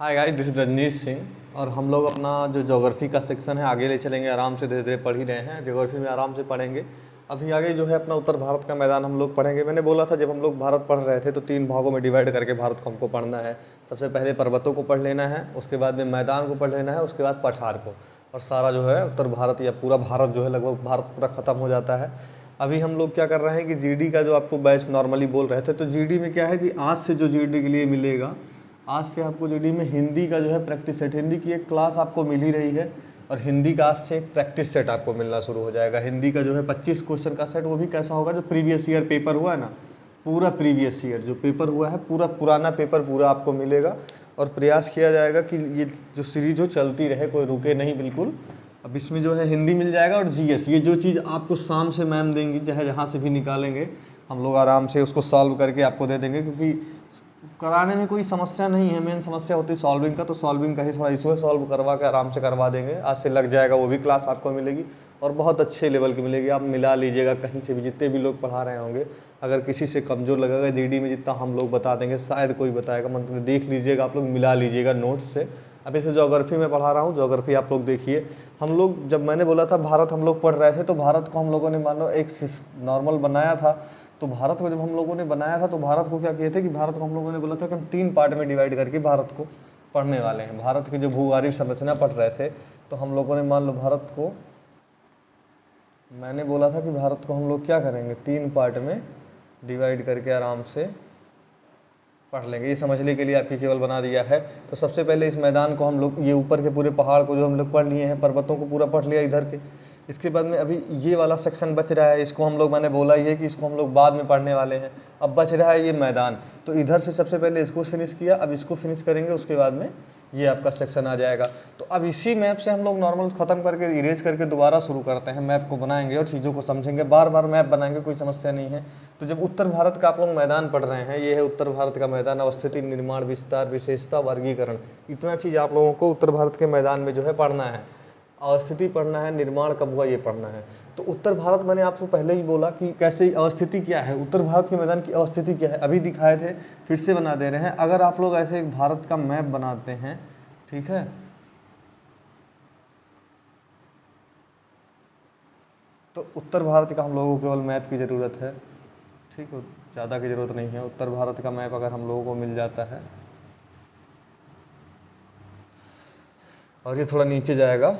Hi guys, this is Rajneesh Singh और हम लोग अपना जो ज्योग्राफी का सेक्शन है आगे ले चलेंगे। आराम से धीरे धीरे पढ़ ही रहे हैं, ज्योग्राफी में आराम से पढ़ेंगे। अभी आगे जो है अपना उत्तर भारत का मैदान हम लोग पढ़ेंगे। मैंने बोला था जब हम लोग भारत पढ़ रहे थे तो 3 भागों में डिवाइड करके भारत को हमको पढ़ना है। सबसे पहले पर्वतों को पढ़ लेना है, उसके बाद में मैदान को पढ़ लेना है, उसके बाद पठार को, और सारा जो है उत्तर भारत या पूरा भारत जो है लगभग भारत पूरा खत्म हो जाता है। अभी हम लोग क्या कर रहे हैं कि जीडी का जो आपको बैच नॉर्मली बोल रहे थे, तो जीडी में क्या है कि आज से जो जीडी के लिए मिलेगा, आज से आपको जीडी में हिंदी का जो है प्रैक्टिस सेट, हिंदी की एक क्लास आपको मिल ही रही है और हिंदी का आज से एक प्रैक्टिस सेट आपको मिलना शुरू हो जाएगा। हिंदी का जो है 25 क्वेश्चन का सेट, वो भी कैसा होगा, जो प्रीवियस ईयर पेपर हुआ है ना, पूरा प्रीवियस ईयर जो पेपर हुआ है, पूरा पुराना पेपर पूरा आपको मिलेगा। और प्रयास किया जाएगा कि ये जो सीरीज हो चलती रहे, कोई रुके नहीं बिल्कुल। अब इसमें जो है हिंदी मिल जाएगा और जीएस, ये जो चीज़ आपको शाम से मैम देंगी, चाहे जहाँ से भी निकालेंगे, हम लोग आराम से उसको सॉल्व करके आपको दे देंगे, क्योंकि कराने में कोई समस्या नहीं है। मेन समस्या होती है सॉल्विंग का, तो सॉल्विंग का ही थोड़ा इशू है, सॉल्व करवा के आराम से करवा देंगे। आज से लग जाएगा, वो भी क्लास आपको मिलेगी और बहुत अच्छे लेवल की मिलेगी। आप मिला लीजिएगा कहीं से भी, जितने भी लोग पढ़ा रहे होंगे, अगर किसी से कमज़ोर लगेगा जीडी में जितना हम लोग बता देंगे, शायद कोई बताएगा, मतलब देख लीजिएगा, आप लोग मिला लीजिएगा नोट्स से। अब इसे ज्योग्राफी में पढ़ा रहा हूँ, ज्योग्राफी आप लोग देखिए। हम लोग जब मैंने बोला था भारत हम लोग पढ़ रहे थे, तो भारत को हम लोगों ने मान लो एक नॉर्मल बनाया था। तो भारत को जब हम लोगों ने बनाया था, तो भारत को क्या किए थे कि भारत को हम लोगों ने बोला था कि हम 3 पार्ट में डिवाइड करके भारत को पढ़ने वाले हैं। भारत की जो भूआर्थिक संरचना पढ़ रहे थे, तो हम लोगों ने मान लो भारत को, मैंने बोला था कि भारत को हम लोग क्या करेंगे, 3 पार्ट में डिवाइड करके आराम से पढ़ लेंगे। ये समझने के लिए आपकी केवल बना दिया है। तो सबसे पहले इस मैदान को हम लोग, ये ऊपर के पूरे पहाड़ को जो हम लोग पढ़ लिए हैं, पर्वतों को पूरा पढ़ लिया इधर के। इसके बाद में अभी ये वाला सेक्शन बच रहा है, इसको हम लोग, मैंने बोला ये कि इसको हम लोग बाद में पढ़ने वाले हैं। अब बच रहा है ये मैदान, तो इधर से सबसे पहले इसको फिनिश किया, अब इसको फिनिश करेंगे, उसके बाद में ये आपका सेक्शन आ जाएगा। तो अब इसी मैप से हम लोग नॉर्मल ख़त्म करके इरेज करके दोबारा शुरू करते हैं। मैप को बनाएंगे और चीज़ों को समझेंगे, बार बार मैप बनाएंगे, कोई समस्या नहीं है। तो जब उत्तर भारत का आप लोग मैदान पढ़ रहे हैं, ये है उत्तर भारत का मैदान, अवस्थिति, निर्माण, विस्तार, विशेषता, वर्गीकरण, इतना चीज़ आप लोगों को उत्तर भारत के मैदान में जो है पढ़ना है। अवस्थिति पढ़ना है, निर्माण कब हुआ ये पढ़ना है। तो उत्तर भारत, मैंने आपको पहले ही बोला कि कैसे अवस्थिति क्या है, उत्तर भारत के मैदान की अवस्थिति क्या है, अभी दिखाए थे, फिर से बना दे रहे हैं। अगर आप लोग ऐसे एक भारत का मैप बनाते हैं, ठीक है, तो उत्तर भारत का हम लोगों को केवल मैप की ज़रूरत है, ठीक है, ज़्यादा की ज़रूरत नहीं है। उत्तर भारत का मैप अगर हम लोगों को मिल जाता है, और ये थोड़ा नीचे जाएगा,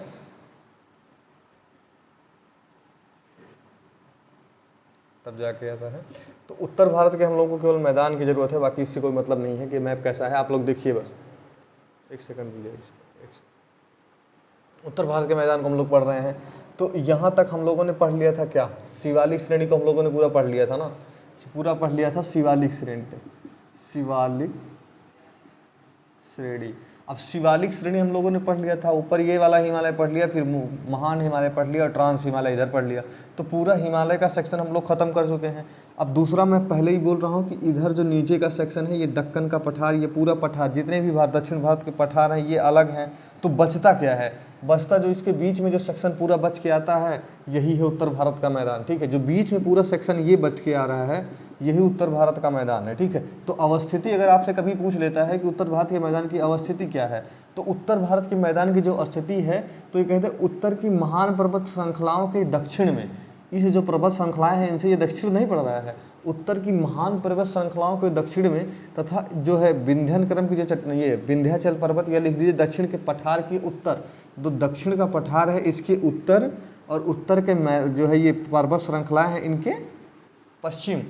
तब जाके आता है। तो उत्तर भारत के हम लोगों को केवल मैदान की ज़रूरत है, बाकी इससे कोई मतलब नहीं है कि मैप कैसा है। आप लोग देखिए, बस एक सेकंड दीजिए, उत्तर भारत के मैदान को हम लोग पढ़ रहे हैं। तो यहाँ तक हम लोगों ने पढ़ लिया था क्या, शिवालिक श्रेणी को हम लोगों ने पूरा पढ़ लिया था ना, पूरा पढ़ लिया था शिवालिक श्रेणी, शिवालिक श्रेणी। अब शिवालिक श्रेणी हम लोगों ने पढ़ लिया था, ऊपर ये वाला हिमालय पढ़ लिया, फिर महान हिमालय पढ़ लिया और ट्रांस हिमालय इधर पढ़ लिया। तो पूरा हिमालय का सेक्शन हम लोग खत्म कर चुके हैं। अब दूसरा मैं पहले ही बोल रहा हूँ कि इधर जो नीचे का सेक्शन है, ये दक्कन का पठार, ये पूरा पठार, जितने भी दक्षिण भारत के पठार हैं ये अलग हैं। तो बचता क्या है, बचता जो इसके बीच में जो सेक्शन पूरा बच के आता है, यही है उत्तर भारत का मैदान, ठीक है। जो बीच में पूरा सेक्शन ये बच के आ रहा है, यही उत्तर भारत का मैदान है, ठीक है। तो अवस्थिति अगर आपसे कभी पूछ लेता है कि उत्तर भारत के मैदान की अवस्थिति क्या है, तो उत्तर भारत के मैदान की जो स्थिति है, तो ये कहते हैं उत्तर की महान पर्वत श्रृंखलाओं के दक्षिण में, इस जो पर्वत श्रृंखलाएं हैं इनसे ये दक्षिण नहीं पड़ रहा है, उत्तर की महान पर्वत श्रृंखलाओं के दक्षिण में, तथा जो है विंध्यन क्रम की जो ये विंध्याचल पर्वत, या लिख दीजिए दक्षिण के पठार के उत्तर, जो दक्षिण का पठार है इसके उत्तर, और उत्तर के जो है ये पर्वत श्रृंखलाएं हैं इनके पश्चिम,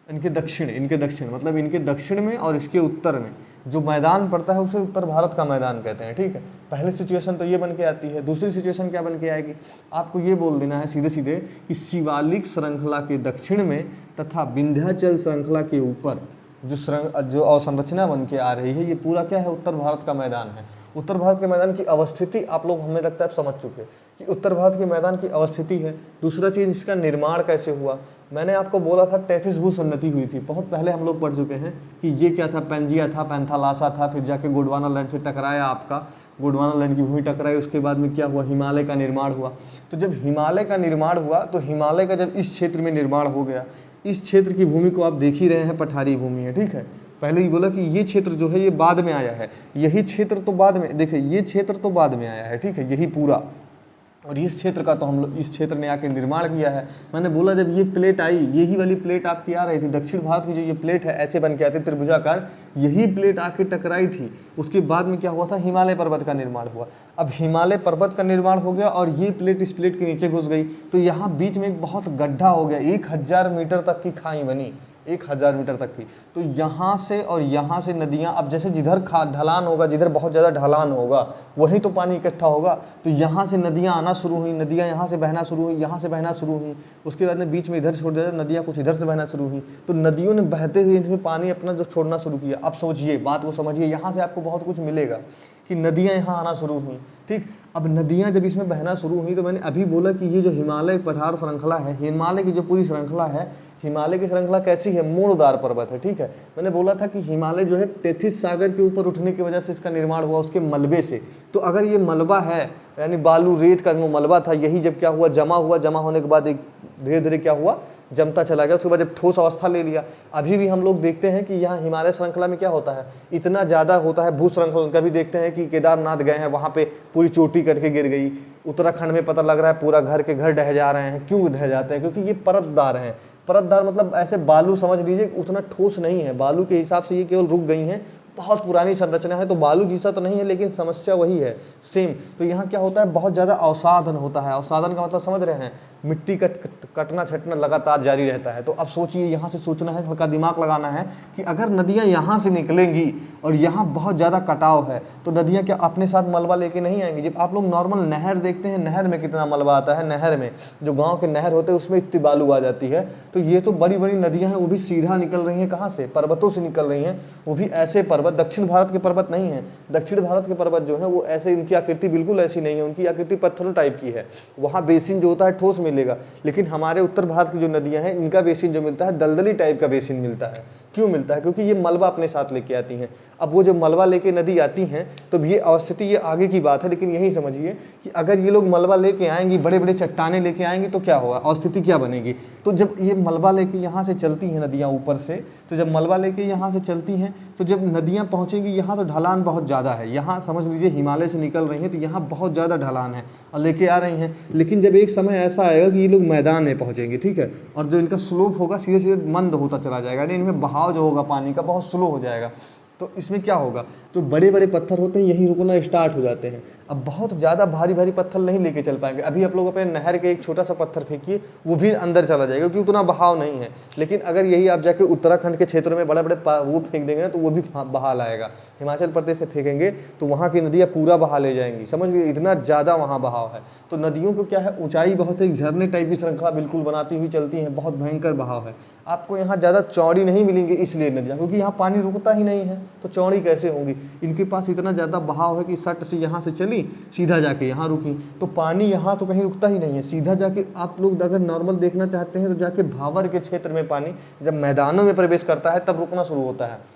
इनके दक्षिण मतलब इनके दक्षिण में और इसके उत्तर में जो मैदान पड़ता है उसे उत्तर भारत का मैदान कहते हैं, ठीक है। पहली सिचुएशन तो ये बन के आती है। दूसरी सिचुएशन क्या बन के आएगी, आपको ये बोल देना है सीधे सीधे कि शिवालिक श्रृंखला के दक्षिण में तथा विंध्याचल श्रृंखला के ऊपर जो अवसंरचना बन के आ रही है, ये पूरा क्या है, उत्तर भारत का मैदान है। उत्तर भारत के मैदान की अवस्थिति आप लोग, हमें लगता है समझ चुके कि उत्तर भारत के मैदान की अवस्थिति है। दूसरा चीज़, इसका निर्माण कैसे हुआ, मैंने आपको बोला था टेथिस भूसन्नति हुई थी, बहुत पहले हम लोग पढ़ चुके हैं कि ये क्या था, पेंजिया था, पैंथालासा था, फिर जाके गोंडवाना लैंड से टकराया, आपका गोंडवाना लैंड की भूमि टकराई, उसके बाद में क्या हुआ, हिमालय का निर्माण हुआ। तो जब हिमालय का निर्माण हुआ, तो हिमालय का जब इस क्षेत्र में निर्माण हो गया, इस क्षेत्र की भूमि को आप देख ही रहे हैं, पठारी भूमि है, ठीक है। पहले ही बोला कि ये क्षेत्र जो है ये बाद में आया है, यही क्षेत्र तो बाद में, देखिए ये क्षेत्र तो बाद में आया है, ठीक है, यही पूरा, और इस क्षेत्र का तो हम लोग इस क्षेत्र ने आके निर्माण किया है। मैंने बोला जब ये प्लेट आई, यही वाली प्लेट आपकी आ रही थी, दक्षिण भारत की जो ये प्लेट है ऐसे बन के आती त्रिभुजाकार, यही प्लेट आके टकराई थी। उसके बाद में क्या हुआ था, हिमालय पर्वत का निर्माण हुआ। अब हिमालय पर्वत का निर्माण हो गया और ये प्लेट इस प्लेट के नीचे घुस गई, तो यहाँ बीच में एक बहुत गड्ढा हो गया, 1000 मीटर तक की खाई बनी, 1000 मीटर तक की। तो यहाँ से और यहाँ से नदियाँ, अब जैसे जिधर ढलान होगा, जिधर बहुत ज़्यादा ढलान होगा वहीं तो पानी इकट्ठा होगा, तो यहाँ से नदियाँ आना शुरू हुई, नदियाँ यहाँ से बहना शुरू हुई, यहाँ से बहना शुरू हुई, उसके बाद में बीच में इधर छोड़ दिया, नदियाँ कुछ इधर से बहना शुरू हुई, तो नदियों ने बहते हुए इनमें पानी अपना जो छोड़ना शुरू किया। अब सोचिए, बात को समझिए, यहाँ से आपको बहुत कुछ मिलेगा कि नदियाँ यहाँ आना शुरू हुई, ठीक। अब नदियाँ जब इसमें बहना शुरू हुई, तो मैंने अभी बोला कि ये जो हिमालय पठार श्रृंखला है, हिमालय की जो पूरी श्रृंखला है, हिमालय की श्रृंखला कैसी है, मोड़दार पर्वत है, ठीक है। मैंने बोला था कि हिमालय जो है टेथिस सागर के ऊपर उठने की वजह से इसका निर्माण हुआ, उसके मलबे से। तो अगर ये मलबा है, यानी बालू रेत का वो मलबा था, यही जब क्या हुआ, जमा हुआ, जमा होने के बाद एक धीरे धीरे क्या हुआ, जमता चला गया, उसके बाद जब ठोस अवस्था ले लिया। अभी भी हम लोग देखते हैं कि यहाँ हिमालय श्रृंखला में क्या होता है, इतना ज़्यादा होता है भू श्रृंखला। कभी देखते हैं कि केदारनाथ गए हैं, वहाँ पे पूरी चोटी कट के गिर गई। उत्तराखंड में पता लग रहा है पूरा घर के घर ढह जा रहे हैं। क्यों ढह जाते हैं, क्योंकि ये परतदार हैं। परतदार मतलब ऐसे बालू समझ लीजिए, उतना ठोस नहीं है, बालू के हिसाब से ये केवल रुक गई हैं, बहुत पुरानी संरचना है, तो बालू जैसा तो नहीं है, लेकिन समस्या वही है सेम। तो यहाँ क्या होता है, बहुत ज़्यादा अवसादन होता है। अवसादन का मतलब समझ रहे हैं, मिट्टी कटना छटना लगातार जारी रहता है। तो अब सोचिए, यहाँ से सोचना है, हल्का दिमाग लगाना है कि अगर नदियाँ यहाँ से निकलेंगी और यहाँ बहुत ज़्यादा कटाव है, तो नदियाँ क्या अपने साथ मलबा लेके नहीं आएंगी। जब आप लोग नॉर्मल नहर देखते हैं, नहर में कितना मलबा आता है, नहर में जो गाँव के नहर होते हैं उसमें इतनी बालू आ जाती है। तो ये तो बड़ी बड़ी नदियाँ हैं, वो भी सीधा निकल रही हैं, कहाँ से, पर्वतों से निकल रही हैं। वो भी ऐसे पर्वत, दक्षिण भारत के पर्वत नहीं है। दक्षिण भारत के पर्वत जो है वो ऐसे, इनकी आकृति बिल्कुल ऐसी नहीं है, उनकी आकृति पत्थरों टाइप की है। वहाँ बेसिन जो होता है ठोस मिलेगा, लेकिन हमारे उत्तर भारत की जो नदियां हैं, इनका बेसिन जो मिलता है दलदली टाइप का बेसिन मिलता है। क्यों मिलता है, क्योंकि ये मलबा अपने साथ लेके आती हैं। अब वो जो मलबा लेके नदी आती हैं, तो ये अवस्थिति ये आगे की बात है, लेकिन यही समझिए कि अगर ये लोग मलबा लेके आएंगी, बड़े बड़े चट्टाने लेके आएंगी, तो क्या होगा, अवस्थिति क्या बनेगी। तो जब ये मलबा लेके यहाँ से चलती हैं नदियाँ ऊपर से, तो जब मलबा लेके यहाँ से चलती हैं, तो जब नदियाँ पहुँचेंगी यहाँ, तो ढलान बहुत ज़्यादा है। यहाँ समझ लीजिए हिमालय से निकल रही हैं, तो यहाँ बहुत ज़्यादा ढलान है और लेके आ रही हैं। लेकिन जब एक समय ऐसा आएगा कि ये लोग मैदान में पहुँचेंगे, ठीक है, और जो इनका स्लोप होगा सीधे सीधे मंद होता चला जाएगा, यानी इनमें बहाव जो होगा पानी का बहुत स्लो हो जाएगा। तो इसमें क्या होगा, जो बड़े बड़े पत्थर होते हैं यहीं रुकना स्टार्ट हो जाते हैं। अब बहुत ज़्यादा भारी भारी पत्थर नहीं लेके चल पाएंगे। अभी आप लोग अपने नहर के एक छोटा सा पत्थर फेंकिए, वो भी अंदर चला जाएगा, क्योंकि उतना बहाव नहीं है। लेकिन अगर यही आप जाके उत्तराखंड के क्षेत्र में बड़े बड़े वो फेंक देंगे ना, तो वो भी बहा लाएगा। हिमाचल प्रदेश से फेंकेंगे तो वहाँ की नदियाँ पूरा बहा ले जाएंगी, समझ लीजिए इतना ज़्यादा वहाँ बहाव है। तो नदियों को क्या है, ऊंचाई बहुत है, झरने टाइप की श्रृंखला बिल्कुल बनाती हुई चलती हैं, बहुत भयंकर बहाव है। आपको यहाँ ज़्यादा चौड़ी नहीं मिलेंगी इसलिए नदियाँ, क्योंकि यहाँ पानी रुकता ही नहीं है, तो चौड़ी कैसे होंगी। इनके पास इतना ज़्यादा बहाव है कि सट से यहाँ से चली, सीधा जाके यहाँ रुकी, तो पानी यहाँ तो कहीं रुकता ही नहीं है। सीधा जाके आप लोग अगर नॉर्मल देखना चाहते हैं, तो जाके भावर के क्षेत्र में पानी जब मैदानों में प्रवेश करता है तब रुकना शुरू होता है।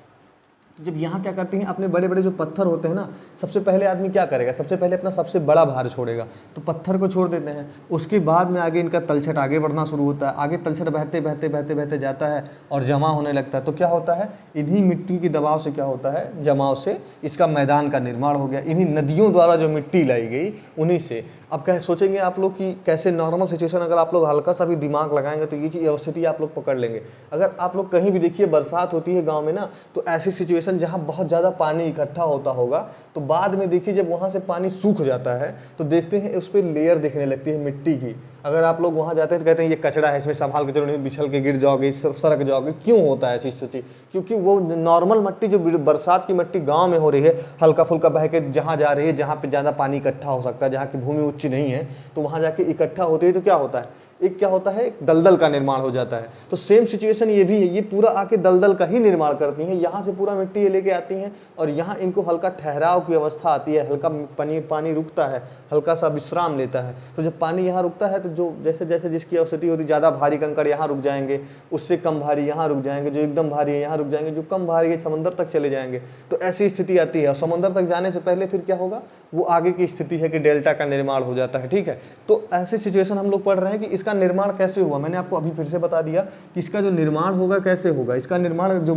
जब यहाँ क्या करते हैं, अपने बड़े बड़े जो पत्थर होते हैं ना, सबसे पहले आदमी क्या करेगा, सबसे पहले अपना सबसे बड़ा भार छोड़ेगा, तो पत्थर को छोड़ देते हैं। उसके बाद में आगे इनका तलछट आगे बढ़ना शुरू होता है, आगे तलछट बहते बहते बहते बहते जाता है और जमा होने लगता है। तो क्या होता है, इन्हीं मिट्टी के दबाव से क्या होता है, जमाव से इसका मैदान का निर्माण हो गया। इन्हीं नदियों द्वारा जो मिट्टी लाई गई उन्हीं से। अब क्या सोचेंगे आप लोग कि कैसे नॉर्मल सिचुएशन, अगर आप लोग हल्का सा भी दिमाग लगाएंगे तो ये चीज़ अवस्थिति आप लोग पकड़ लेंगे। अगर आप लोग कहीं भी देखिए बरसात होती है गांव में ना, तो ऐसी सिचुएशन जहां बहुत ज़्यादा पानी इकट्ठा होता होगा, तो बाद में देखिए जब वहां से पानी सूख जाता है तो देखते हैं उस पर लेयर दिखने लगती है मिट्टी की। अगर आप लोग वहाँ जाते हैं तो कहते हैं ये कचरा है, इसमें संभाल के चलो, नहीं बिछल के गिर जाओगे, सरक जाओगे। क्यों होता है ऐसी स्थिति, क्योंकि वो नॉर्मल मिट्टी जो बरसात की मिट्टी गांव में हो रही है, हल्का फुल्का बह के जहाँ जा रही है, जहाँ पे ज़्यादा पानी इकट्ठा हो सकता है, जहाँ की भूमि उच्च नहीं है, तो वहाँ जाके इकट्ठा होती है, तो क्या होता है, एक क्या होता है, एक दलदल का निर्माण हो जाता है। तो सेम सिचुएशन ये भी है, ये पूरा आके दलदल का ही निर्माण करती हैं। यहाँ से पूरा मिट्टी ये लेके आती हैं और यहाँ इनको हल्का ठहराव की अवस्था आती है, हल्का पानी रुकता है, हल्का सा विश्राम लेता है। तो जब पानी यहाँ रुकता है, तो जो जैसे जैसे जिसकी अवस्थिति होती है, ज़्यादा भारी कंकड़ यहाँ रुक जाएंगे, उससे कम भारी यहाँ रुक जाएंगे, जो एकदम भारी है यहाँ रुक जाएंगे, जो कम भारी है समंदर तक चले जाएंगे। तो ऐसी स्थिति आती है। और समंदर तक जाने से पहले फिर क्या होगा, वो आगे की स्थिति है कि डेल्टा का निर्माण हो जाता है। ठीक है, तो ऐसी सिचुएशन हम लोग पढ़ रहे हैं कि इसका इसका निर्माण कैसे हुआ, मैंने आपको अभी फिर से बता दिया कि इसका जो निर्माण होगा कैसे होगा। इसका निर्माण जो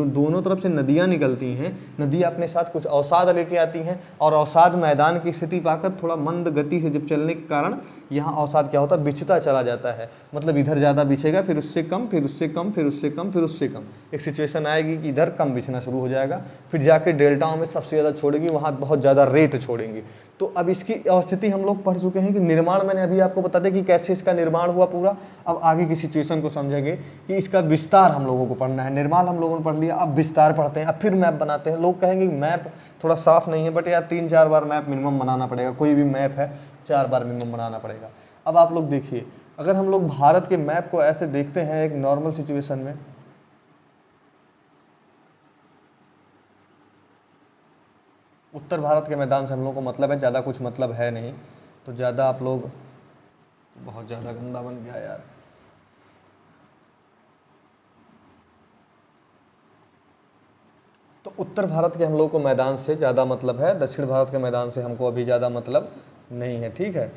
दोनों तरफ से नदियाँ निकलती हैं, नदियाँ अपने साथ कुछ अवसाद लेके आती हैं, और अवसाद मैदान की स्थिति पाकर थोड़ा मंद गति से जब चलने के कारण यहाँ अवसाद क्या होता है, बिछता चला जाता है। मतलब इधर ज़्यादा बिछेगा, फिर उससे कम, फिर उससे कम, फिर उससे कम, फिर उससे कम, एक सिचुएशन आएगी कि इधर कम बिछना शुरू हो जाएगा, फिर जाके डेल्टाओं में सबसे ज़्यादा छोड़ेगी, वहाँ बहुत ज़्यादा रेत छोड़ेंगी। तो अब इसकी अवस्थिति हम लोग पढ़ चुके हैं कि निर्माण मैंने अभी आपको बता दिया कि कैसे इसका निर्माण हुआ पूरा। अब आगे की सिचुएशन को समझेंगे कि इसका विस्तार हम लोगों को पढ़ना है। निर्माण हम लोगों ने पढ़ लिया, अब विस्तार पढ़ते हैं, अब फिर मैप बनाते हैं। लोग कहेंगे मैप थोड़ा साफ नहीं है, बट यार 3-4 बार मैप मिनिमम बनाना पड़ेगा, कोई भी मैप है 4 बार मिनिमम बनाना पड़ेगा। अब आप लोग देखिए, अगर हम लोग भारत के मैप को ऐसे देखते हैं एक नॉर्मल सिचुएशन में, उत्तर भारत के मैदान से हम लोग को मतलब है, ज़्यादा कुछ मतलब है नहीं, तो ज़्यादा आप लोग, बहुत ज़्यादा गंदा बन गया यार। तो उत्तर भारत के हम लोग को मैदान से ज़्यादा मतलब है, दक्षिण भारत के मैदान से हमको अभी ज़्यादा मतलब नहीं है, ठीक है।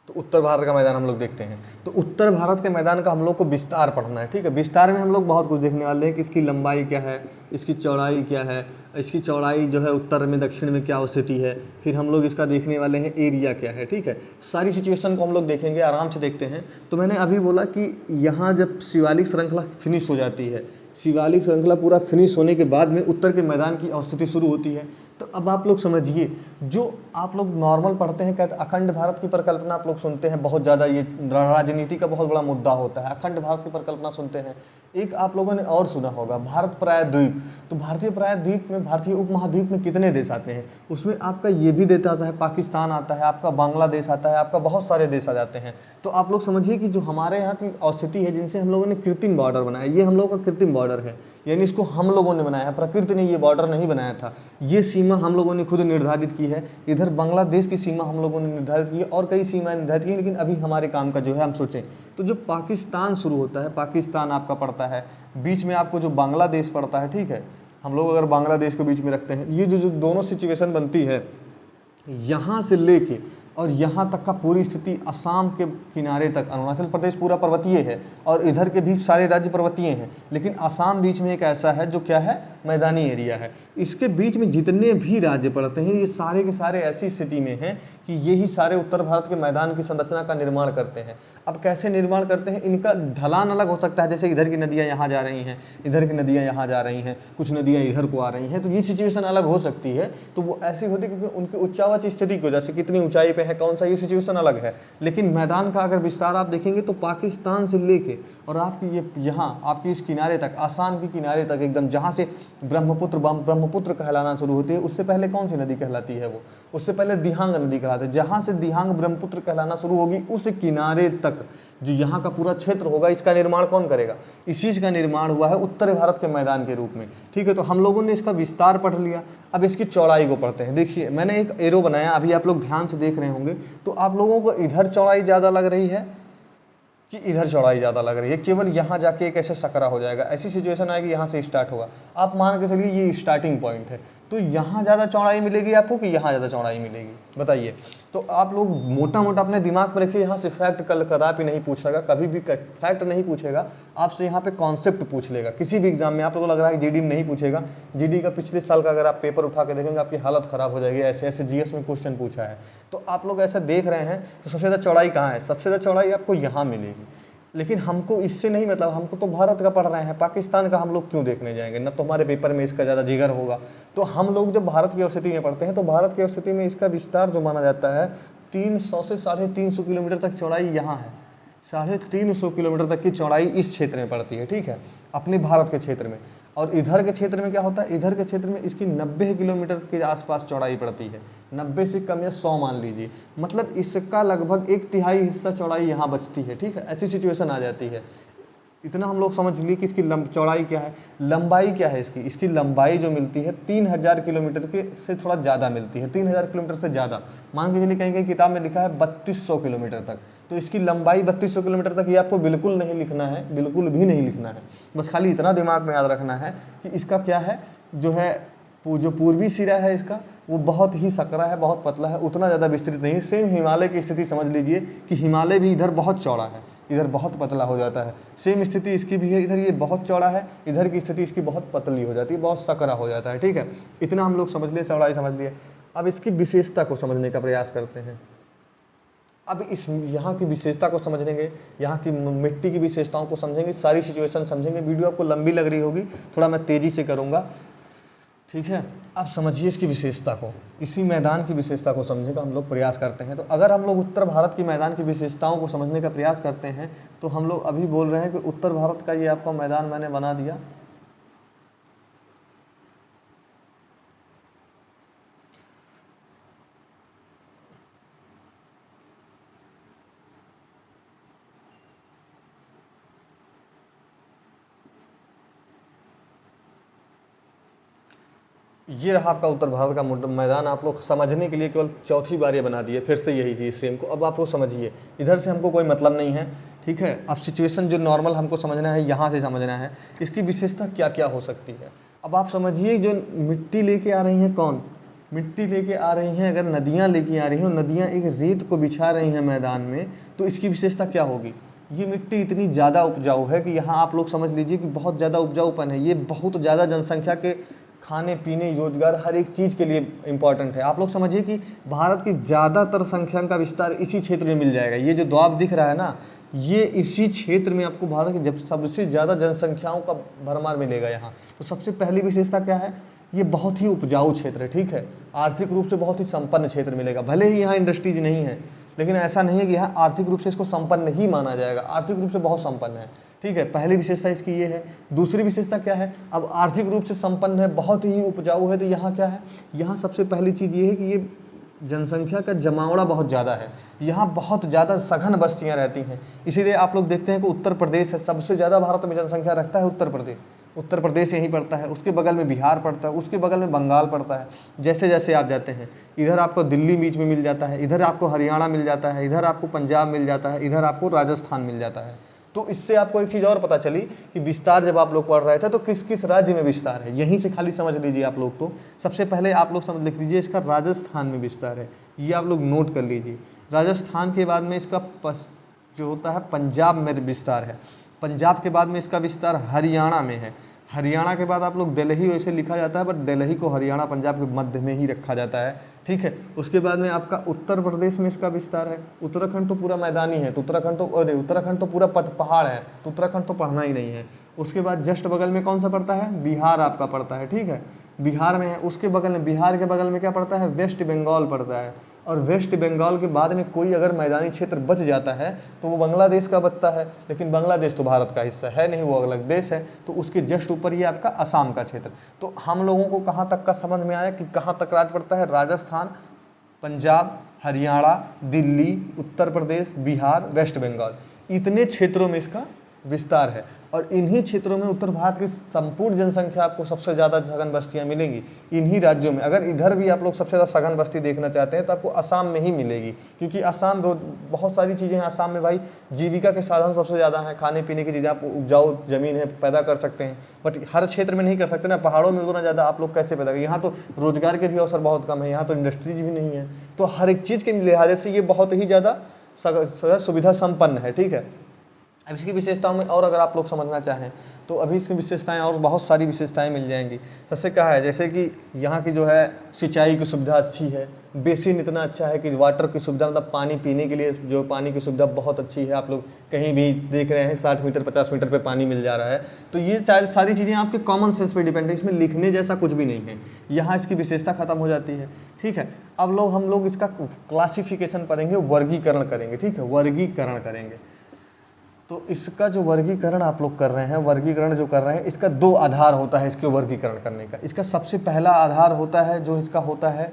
तो उत्तर भारत का मैदान हम लोग देखते हैं, तो उत्तर भारत के मैदान का हम लोग को विस्तार पढ़ना है, ठीक है। विस्तार में हम लोग बहुत कुछ देखने वाले हैं कि इसकी लंबाई क्या है, इसकी चौड़ाई क्या है, इसकी चौड़ाई जो है उत्तर में दक्षिण में क्या स्थिति है, फिर हम लोग इसका देखने वाले हैं एरिया क्या है, ठीक है। सारी सिचुएशन को हम लोग देखेंगे, आराम से देखते हैं। तो मैंने अभी बोला कि यहाँ जब शिवालिक श्रृंखला फिनिश हो जाती है, शिवालिक श्रृंखला पूरा फिनिश होने के बाद में उत्तर के मैदान की अवस्थिति शुरू होती है। तो अब आप लोग समझिए, जो आप लोग नॉर्मल पढ़ते हैं, कहते अखंड भारत की परिकल्पना आप लोग सुनते हैं बहुत ज़्यादा, ये राजनीति का बहुत बड़ा मुद्दा होता है, अखंड भारत की परिकल्पना सुनते हैं। एक आप लोगों ने और सुना होगा भारत प्रायद्वीप। तो भारतीय प्रायद्वीप में, भारतीय उपमहाद्वीप में कितने देश आते हैं, उसमें आपका ये भी देश आता है, पाकिस्तान आता है, आपका बांग्लादेश आता है, आपका बहुत सारे देश आ जाते हैं। तो आप लोग समझिए कि जो हमारे यहाँ की अवस्थिति है, जिनसे हम लोगों ने कृत्रिम बॉर्डर बनाया, ये हम लोगों का कृत्रिम बॉर्डर है, यानी इसको हम लोगों ने बनाया है, प्रकृति ने ये बॉर्डर नहीं बनाया था। ये सीमा हम लोगों ने खुद निर्धारित की है। इधर बांग्लादेश की सीमा हम लोगों ने निर्धारित की है, और कई सीमाएं निर्धारित की है, लेकिन अभी हमारे काम का जो है हम सोचें तो जो पाकिस्तान शुरू होता है, पाकिस्तान आपका पड़ता है, बीच में आपको जो बांग्लादेश पड़ता है, ठीक है। हम लोग अगर बांग्लादेश को बीच में रखते हैं, ये जो दोनों सिचुएशन बनती है, यहाँ से लेके और यहाँ तक का पूरी स्थिति असम के किनारे तक, अरुणाचल प्रदेश पूरा पर्वतीय है और इधर के भी सारे राज्य पर्वतीय हैं, लेकिन असम बीच में एक ऐसा है जो क्या है, मैदानी एरिया है। इसके बीच में जितने भी राज्य पड़ते हैं, ये सारे के सारे ऐसी स्थिति में हैं कि यही सारे उत्तर भारत के मैदान की संरचना का निर्माण करते हैं। अब कैसे निर्माण करते हैं, इनका ढलान अलग हो सकता है, जैसे इधर की नदियाँ यहाँ जा रही हैं, इधर की नदियाँ यहाँ जा रही हैं, कुछ नदियाँ इधर को आ रही हैं, तो ये सिचुएशन अलग हो सकती है। तो वो ऐसी होती है क्योंकि उनकी उच्चावच स्थिति की वजह से, कितनी ऊंचाई पे है, कौन सा, ये सिचुएशन अलग है। लेकिन मैदान का अगर विस्तार आप देखेंगे तो पाकिस्तान से लेके और आपकी ये यहाँ आपकी इस किनारे तक, आसाम की किनारे तक एकदम, जहाँ से ब्रह्मपुत्र कहलाना शुरू होती है, उससे पहले कौन सी नदी कहलाती है, वो उससे पहले दिहांग नदी कहलाती है। जहाँ से दिहांग ब्रह्मपुत्र कहलाना शुरू होगी, उस किनारे तक जो यहाँ का पूरा क्षेत्र होगा, इसका निर्माण कौन करेगा, इस चीज़ का निर्माण हुआ है उत्तर भारत के मैदान के रूप में, ठीक है। तो हम लोगों ने इसका विस्तार पढ़ लिया, अब इसकी चौड़ाई को पढ़ते हैं। देखिए मैंने एक एरो बनाया, अभी आप लोग ध्यान से देख रहे होंगे, तो आप लोगों को इधर चौड़ाई ज़्यादा लग रही है कि इधर चौड़ाई ज़्यादा लग रही है, केवल यहाँ जाके एक ऐसे सकरा हो जाएगा, ऐसी सिचुएशन आएगी, यहाँ से स्टार्ट होगा। आप मान के चलिए ये स्टार्टिंग पॉइंट है, तो यहाँ ज़्यादा चौड़ाई मिलेगी आपको कि यहाँ ज़्यादा चौड़ाई मिलेगी, बताइए। तो आप लोग मोटा मोटा अपने दिमाग में रखिए, यहाँ से फैक्ट कल कदापि नहीं पूछेगा, कभी भी फैक्ट नहीं पूछेगा आपसे, यहाँ पे कॉन्सेप्ट पूछ लेगा किसी भी एग्जाम में। आप लोगों को लग रहा है जीडी में नहीं पूछेगा, जीडी का पिछले साल का अगर आप पेपर उठा के देखेंगे, आपकी हालत खराब हो जाएगी, ऐसे ऐसे जीएस में क्वेश्चन पूछा है। तो आप लोग ऐसा देख रहे हैं, तो सबसे ज़्यादा चौड़ाई कहाँ है, सबसे ज़्यादा चौड़ाई आपको यहाँ मिलेगी। लेकिन हमको इससे नहीं मतलब, हमको तो भारत का पढ़ रहे हैं, पाकिस्तान का हम लोग क्यों देखने जाएंगे, ना तो हमारे पेपर में इसका ज़्यादा जिगर होगा। तो हम लोग जब भारत की स्थिति में पढ़ते हैं, तो भारत की स्थिति में इसका विस्तार जो माना जाता है 300 से 350 किलोमीटर तक चौड़ाई यहाँ है, 350 किलोमीटर तक की चौड़ाई इस क्षेत्र में पड़ती है, ठीक है, अपने भारत के क्षेत्र में। और इधर के क्षेत्र में क्या होता है, इधर के क्षेत्र में इसकी 90 किलोमीटर के आसपास चौड़ाई पड़ती है, 90 से कम या 100 मान लीजिए, मतलब इसका लगभग 1/3 हिस्सा चौड़ाई यहाँ बचती है, ठीक है। ऐसी सिचुएशन आ जाती है। इतना हम लोग समझ लिए कि इसकी चौड़ाई क्या है, लंबाई क्या है इसकी लंबाई जो मिलती है 3000 किलोमीटर के से थोड़ा ज़्यादा मिलती है, 3000 किलोमीटर से ज़्यादा। मान के चलिए कहीं कहीं किताब में लिखा है 3200 किलोमीटर तक, तो इसकी लंबाई 3200 किलोमीटर तक, ये आपको बिल्कुल नहीं लिखना है, बिल्कुल भी नहीं लिखना है, बस खाली इतना दिमाग में याद रखना है कि इसका क्या है, जो है जो पूर्वी सिरा है इसका वो बहुत ही सकरा है, बहुत पतला है, उतना ज़्यादा विस्तृत नहीं है। सेम हिमालय की स्थिति समझ लीजिए कि हिमालय भी इधर बहुत चौड़ा है, इधर बहुत पतला हो जाता है। सेम स्थिति इसकी भी है, इधर ये बहुत चौड़ा है, इधर की स्थिति इसकी बहुत पतली हो जाती है, बहुत सकरा हो जाता है। ठीक है, इतना हम लोग समझ लिए, चौड़ाई समझ लिए। अब इसकी विशेषता को समझने का प्रयास करते हैं। अब इस यहाँ की विशेषता को समझेंगे, यहाँ की मिट्टी की विशेषताओं को समझेंगे, सारी सिचुएशन समझेंगे। वीडियो आपको लंबी लग रही होगी, थोड़ा मैं तेज़ी से करूँगा, ठीक है। अब समझिए इसकी विशेषता को, इसी मैदान की विशेषता को समझने का हम लोग प्रयास करते हैं। तो अगर हम लोग उत्तर भारत की मैदान की विशेषताओं को समझने का प्रयास करते हैं तो हम लोग अभी बोल रहे हैं कि उत्तर भारत का ये आपका मैदान मैंने बना दिया। ये रहा आपका उत्तर भारत का मैदान। आप लोग समझने के लिए केवल चौथी बार ये बना दिए, फिर से यही चीज़ सेम को। अब आप वो समझिए, इधर से हमको कोई मतलब नहीं है, ठीक है। अब सिचुएशन जो नॉर्मल हमको समझना है, यहाँ से समझना है इसकी विशेषता क्या क्या हो सकती है। अब आप समझिए, जो मिट्टी लेके आ रही हैं, कौन मिट्टी लेके आ रही हैं, अगर नदियाँ लेके आ रही हैं, नदियाँ एक रेत को बिछा रही हैं मैदान में, तो इसकी विशेषता क्या होगी। ये मिट्टी इतनी ज़्यादा उपजाऊ है कि यहाँ आप लोग समझ लीजिए कि बहुत ज़्यादा उपजाऊपन है। ये बहुत ज़्यादा जनसंख्या के खाने पीने, रोजगार, हर एक चीज़ के लिए इम्पॉर्टेंट है। आप लोग समझिए कि भारत की ज़्यादातर संख्या का विस्तार इसी क्षेत्र में मिल जाएगा। ये जो द्वाब दिख रहा है ना, ये इसी क्षेत्र में आपको भारत की जब सबसे ज़्यादा जनसंख्याओं का भरमार मिलेगा यहाँ। तो सबसे पहली विशेषता क्या है, ये बहुत ही उपजाऊ क्षेत्र है, ठीक है। आर्थिक रूप से बहुत ही संपन्न क्षेत्र मिलेगा। भले ही यहाँ इंडस्ट्रीज नहीं है, लेकिन ऐसा नहीं है कि यहाँ आर्थिक रूप से इसको संपन्न ही माना जाएगा, आर्थिक रूप से बहुत संपन्न है, ठीक है। पहली विशेषता इसकी ये है। दूसरी विशेषता क्या है, अब आर्थिक रूप से संपन्न है, बहुत ही उपजाऊ है, तो यहाँ क्या है, यहाँ सबसे पहली चीज़ ये है कि ये जनसंख्या का जमावड़ा बहुत ज़्यादा है। यहाँ बहुत ज़्यादा सघन बस्तियाँ रहती हैं। इसीलिए आप लोग देखते हैं कि उत्तर प्रदेश है, सबसे ज़्यादा भारत में जनसंख्या रखता है उत्तर प्रदेश। उत्तर प्रदेश यहीं पड़ता है, उसके बगल में बिहार पड़ता है, उसके बगल में बंगाल पड़ता है। जैसे जैसे आप जाते हैं, इधर आपको दिल्ली बीच में मिल जाता है, इधर आपको हरियाणा मिल जाता है, इधर आपको पंजाब मिल जाता है, इधर आपको राजस्थान मिल जाता है। तो इससे आपको एक चीज़ और पता चली कि विस्तार जब आप लोग पढ़ रहे थे तो किस किस राज्य में विस्तार है, यहीं से खाली समझ लीजिए आप लोग। तो सबसे पहले आप लोग समझ लिख लीजिए, इसका राजस्थान में विस्तार है, ये आप लोग नोट कर लीजिए। राजस्थान के बाद में इसका जो होता है पंजाब में विस्तार है, पंजाब के बाद में इसका विस्तार हरियाणा में है, हरियाणा के बाद आप लोग दिल्ली वैसे लिखा जाता है, बट दिल्ली को हरियाणा पंजाब के मध्य में ही रखा जाता है, ठीक है। उसके बाद में आपका उत्तर प्रदेश में इसका विस्तार है। उत्तराखंड तो पूरा मैदानी है, तो उत्तराखंड तो पूरा पहाड़ है, तो उत्तराखंड तो पढ़ना ही नहीं है। उसके बाद जस्ट बगल में कौन सा पड़ता है, बिहार आपका पड़ता है, ठीक है, बिहार में है। उसके बगल में, बिहार के बगल में क्या पड़ता है, वेस्ट बंगाल पड़ता है। और वेस्ट बंगाल के बाद में कोई अगर मैदानी क्षेत्र बच जाता है तो वो बांग्लादेश का बचता है, लेकिन बांग्लादेश तो भारत का हिस्सा है नहीं, वो अलग देश है। तो उसके जस्ट ऊपर ये आपका असम का क्षेत्र। तो हम लोगों को कहाँ तक का समझ में आया कि कहाँ तक राज पड़ता है, राजस्थान, पंजाब, हरियाणा, दिल्ली, उत्तर प्रदेश, बिहार, वेस्ट बंगाल, इतने क्षेत्रों में इसका विस्तार है। और इन्हीं क्षेत्रों में उत्तर भारत की संपूर्ण जनसंख्या आपको सबसे ज़्यादा सघन बस्तियां मिलेंगी इन्हीं राज्यों में। अगर इधर भी आप लोग सबसे ज़्यादा सघन बस्ती देखना चाहते हैं तो आपको असम में ही मिलेगी, क्योंकि असम बहुत सारी चीज़ें हैं असम में भाई। जीविका के साधन सबसे ज़्यादा हैं, खाने पीने की चीज़ें, आप उपजाऊ ज़मीन है, पैदा कर सकते हैं, बट हर क्षेत्र में नहीं कर सकते ना। पहाड़ों में उतना ज़्यादा आप लोग कैसे पैदा करें, यहाँ तो रोजगार के भी अवसर बहुत कम है, यहाँ तो इंडस्ट्रीज भी नहीं है। तो हर एक चीज़ के लिहाज से ये बहुत ही ज़्यादा सुविधा संपन्न है, ठीक है। अब इसकी विशेषताओं में और अगर आप लोग समझना चाहें तो अभी इसकी विशेषताएं और बहुत सारी विशेषताएं मिल जाएंगी। सबसे क्या है, जैसे कि यहाँ की जो है सिंचाई की सुविधा अच्छी है, बेसिन इतना अच्छा है कि वाटर की सुविधा, मतलब पानी पीने के लिए जो पानी की सुविधा बहुत अच्छी है। आप लोग कहीं भी देख रहे हैं 60 मीटर 50 मीटर पे पानी मिल जा रहा है। तो ये सारी चीज़ें आपके कॉमन सेंस पे डिपेंड है, इसमें लिखने जैसा कुछ भी नहीं है। यहाँ इसकी विशेषता खत्म हो जाती है, ठीक है। अब हम लोग इसका क्लासिफिकेशन पढ़ेंगे, वर्गीकरण करेंगे, ठीक है, वर्गीकरण करेंगे। तो इसका जो वर्गीकरण आप लोग कर रहे हैं, वर्गीकरण जो कर रहे हैं, इसका दो आधार होता है इसके वर्गीकरण करने का। इसका सबसे पहला आधार होता है जो इसका होता है,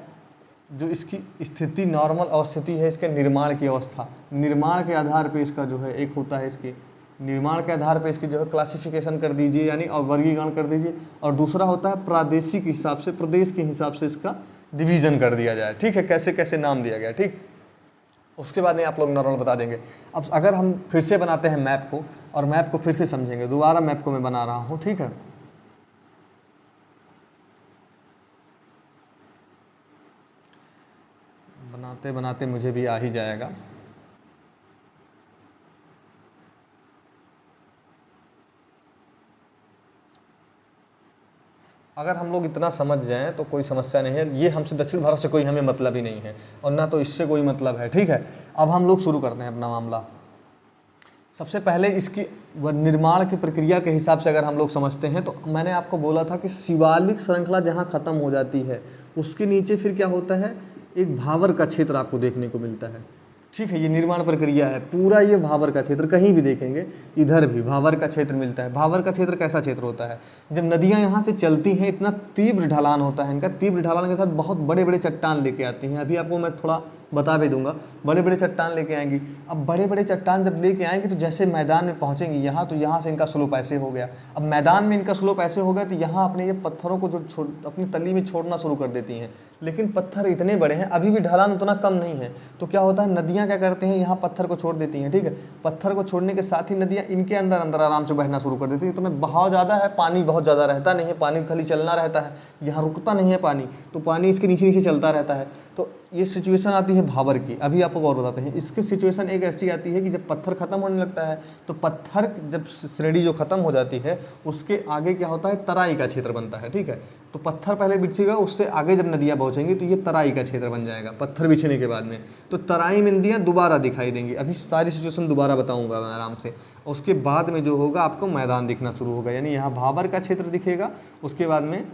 जो इसकी स्थिति नॉर्मल अवस्थिति है, इसके निर्माण की अवस्था, निर्माण के आधार पे इसका जो है एक होता है, इसके निर्माण के आधार पे इसकी जो है क्लासिफिकेशन कर दीजिए, यानी और वर्गीकरण कर दीजिए। और दूसरा होता है प्रादेशिक हिसाब से, प्रदेश के हिसाब से इसका डिवीजन कर दिया जाए, ठीक है, कैसे कैसे नाम दिया गया, ठीक। उसके बाद में आप लोग नॉर्मल बता देंगे। अब अगर हम फिर से बनाते हैं मैप को, और मैप को फिर से समझेंगे, दोबारा मैप को मैं बना रहा हूँ, ठीक है। बनाते बनाते मुझे भी आ ही जाएगा। अगर हम लोग इतना समझ जाएं तो कोई समस्या नहीं है। ये हमसे दक्षिण भारत से कोई हमें मतलब ही नहीं है और ना तो इससे कोई मतलब है, ठीक है। अब हम लोग शुरू करते हैं अपना मामला। सबसे पहले इसकी निर्माण की प्रक्रिया के हिसाब से अगर हम लोग समझते हैं तो मैंने आपको बोला था कि शिवालिक श्रृंखला जहाँ खत्म हो जाती है उसके नीचे फिर क्या होता है, एक भावर का क्षेत्र आपको देखने को मिलता है, ठीक है। ये निर्माण प्रक्रिया है, पूरा ये भावर का क्षेत्र, कहीं भी देखेंगे इधर भी भावर का क्षेत्र मिलता है। भावर का क्षेत्र कैसा क्षेत्र होता है, जब नदियां यहाँ से चलती हैं इतना तीव्र ढलान होता है इनका, तीव्र ढलान के साथ बहुत बड़े बड़े चट्टान लेके आती हैं। अभी आपको मैं थोड़ा बता भी दूंगा, बड़े बड़े चट्टान लेके आएंगी। अब बड़े बड़े चट्टान जब लेके आएंगे तो जैसे मैदान में पहुंचेंगी यहाँ, तो यहाँ से इनका स्लोप ऐसे हो गया। अब मैदान में इनका स्लोप ऐसे हो गया तो यहाँ अपने ये पत्थरों को जो अपनी तली में छोड़ना शुरू कर देती हैं। लेकिन पत्थर इतने बड़े हैं, अभी भी ढलान उतना कम नहीं है, तो क्या होता है नदियाँ क्या करते हैं, यहाँ पत्थर को छोड़ देती हैं, ठीक है। पत्थर को छोड़ने के साथ ही नदियाँ इनके अंदर अंदर आराम से बहना शुरू कर देती हैं। इतना बहाव ज़्यादा है, पानी बहुत ज़्यादा रहता नहीं है, पानी खाली चलना रहता है, यहाँ रुकता नहीं है पानी, तो पानी इसके नीचे नीचे चलता रहता है। तो ये सिचुएशन आती है भावर की। अभी आपको और बताते हैं, इसकी सिचुएशन एक ऐसी आती है कि जब पत्थर खत्म होने लगता है तो पत्थर जब श्रेणी जो खत्म हो जाती है उसके आगे क्या होता है, तराई का क्षेत्र बनता है, ठीक है। तो पत्थर पहले बिछेगा, उससे आगे जब नदियाँ पहुँचेंगी तो ये तराई का क्षेत्र बन जाएगा पत्थर बिछने के बाद में। तो तराई में नदियाँ दोबारा दिखाई देंगी। अभी सारी सिचुएशन दोबारा बताऊँगा मैं आराम से। उसके बाद में जो होगा आपको मैदान दिखना शुरू होगा, यानी यहाँ भावर का क्षेत्र दिखेगा, उसके बाद में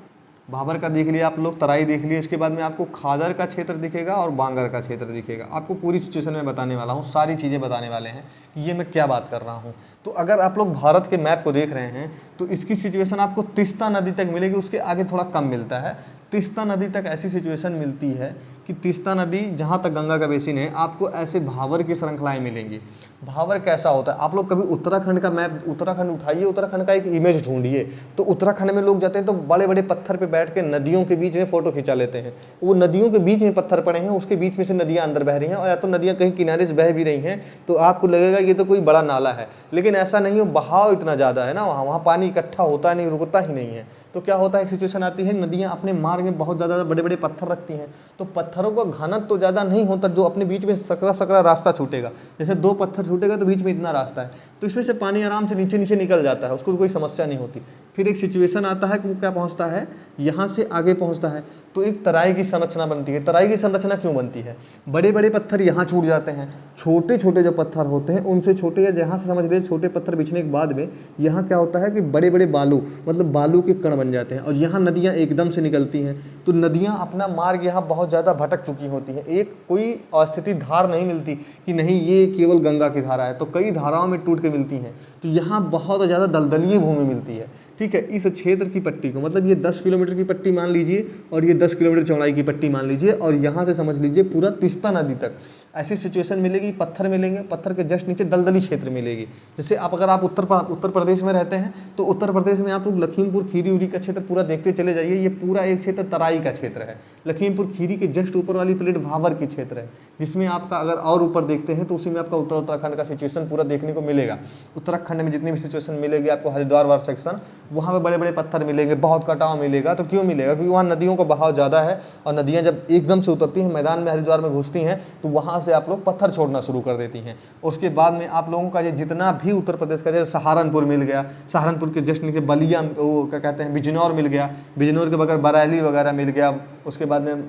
भाबर का देख लिया आप लोग, तराई देख लिया, इसके बाद में आपको खादर का क्षेत्र दिखेगा और बांगर का क्षेत्र दिखेगा। आपको पूरी सिचुएशन में बताने वाला हूँ, सारी चीज़ें बताने वाले हैं कि ये मैं क्या बात कर रहा हूँ। तो अगर आप लोग भारत के मैप को देख रहे हैं तो इसकी सिचुएशन आपको तीस्ता नदी तक मिलेगी, उसके आगे थोड़ा कम मिलता है। तीस्ता नदी तक ऐसी सिचुएशन मिलती है कि तीस्ता नदी जहाँ तक गंगा का बेसिन है आपको ऐसे भावर की श्रृंखलाएं मिलेंगी। भावर कैसा होता है, आप लोग कभी उत्तराखंड का मैप, उत्तराखंड उठाइए, उत्तराखंड का एक इमेज ढूंढिए, तो उत्तराखंड में लोग जाते हैं तो बड़े बड़े पत्थर पे बैठ के नदियों के बीच में फोटो खिंचा लेते हैं। वो नदियों के बीच में पत्थर पड़े हैं, उसके बीच में से नदियाँ अंदर बह रही हैं, और या तो नदियाँ कहीं किनारे से बह भी रही हैं तो आपको लगेगा ये तो कोई बड़ा नाला है, लेकिन ऐसा नहीं हो, बहाव इतना ज़्यादा है ना, वहाँ पानी इकट्ठा होता नहीं, रुकता ही नहीं है। तो क्या होता है, एक सिचुएशन आती है, नदियाँ अपने मार्ग में बहुत ज़्यादा बड़े बड़े पत्थर रखती हैं, तो पत्थरों का घनत्व तो ज़्यादा नहीं होता, जो अपने बीच में सकरा सकरा रास्ता छूटेगा, जैसे 2 पत्थर छूटेगा तो बीच में इतना रास्ता है, तो इसमें से पानी आराम से नीचे नीचे निकल जाता है, उसको कोई समस्या नहीं होती। फिर एक सिचुएशन आता है कि वो क्या पहुँचता है, यहाँ से आगे पहुँचता है तो एक तराई की संरचना बनती है। तराई की संरचना क्यों बनती है, बड़े बड़े पत्थर यहाँ छूट जाते हैं, छोटे छोटे जो पत्थर होते हैं उनसे छोटे, या जहाँ से समझ लीजिए छोटे पत्थर बिछने के बाद में यहाँ क्या होता है कि बड़े बड़े बालू, मतलब बालू के कण बन जाते हैं, और यहाँ नदियाँ एकदम से निकलती हैं। तो नदियाँ अपना मार्ग यहाँ बहुत ज़्यादा भटक चुकी होती हैं, एक कोई अस्थिति धार नहीं मिलती कि नहीं ये केवल गंगा की धारा है, तो कई धाराओं में टूट के मिलती हैं। तो यहाँ बहुत ज़्यादा दलदलीय भूमि मिलती है, ठीक है। इस क्षेत्र की पट्टी को, मतलब ये 10 किलोमीटर की पट्टी मान लीजिए और ये 10 किलोमीटर चौड़ाई की पट्टी मान लीजिए, और यहाँ से समझ लीजिए पूरा तीस्ता नदी तक ऐसी सिचुएशन मिलेगी। पत्थर मिलेंगे, पत्थर के जस्ट नीचे दलदली क्षेत्र मिलेगी। जैसे आप अगर आप उत्तर प्रदेश में रहते हैं तो उत्तर प्रदेश में आप लोग लखीमपुर खीरी उरी का क्षेत्र पूरा देखते चले जाइए, ये पूरा एक क्षेत्र तराई का क्षेत्र है। लखीमपुर खीरी के जस्ट ऊपर वाली प्लेट भावर की क्षेत्र है, जिसमें आपका अगर और ऊपर देखते हैं तो उसी में आपका उत्तराखंड का सिचुएशन पूरा देखने को मिलेगा। उत्तराखंड में जितनी भी सिचुएशन मिलेगी आपको, हरिद्वार वाला सेक्शन, वहाँ पे बड़े बड़े पत्थर मिलेंगे, बहुत कटाव मिलेगा। तो क्यों मिलेगा, क्योंकि वहाँ नदियों का बहाव ज़्यादा है, और नदियाँ जब एकदम से उतरती हैं मैदान में, हरिद्वार में घुसती हैं, तो वहाँ से आप लोग पत्थर छोड़ना शुरू कर देती हैं। उसके बाद में आप लोगों का ये जितना भी उत्तर प्रदेश का, जैसे सहारनपुर मिल गया, सहारनपुर के जस्ट नीचे बलिया, वो क्या कहते हैं, बिजनौर मिल गया, बिजनौर के बगैर बरैली वगैरह मिल गया। उसके बाद में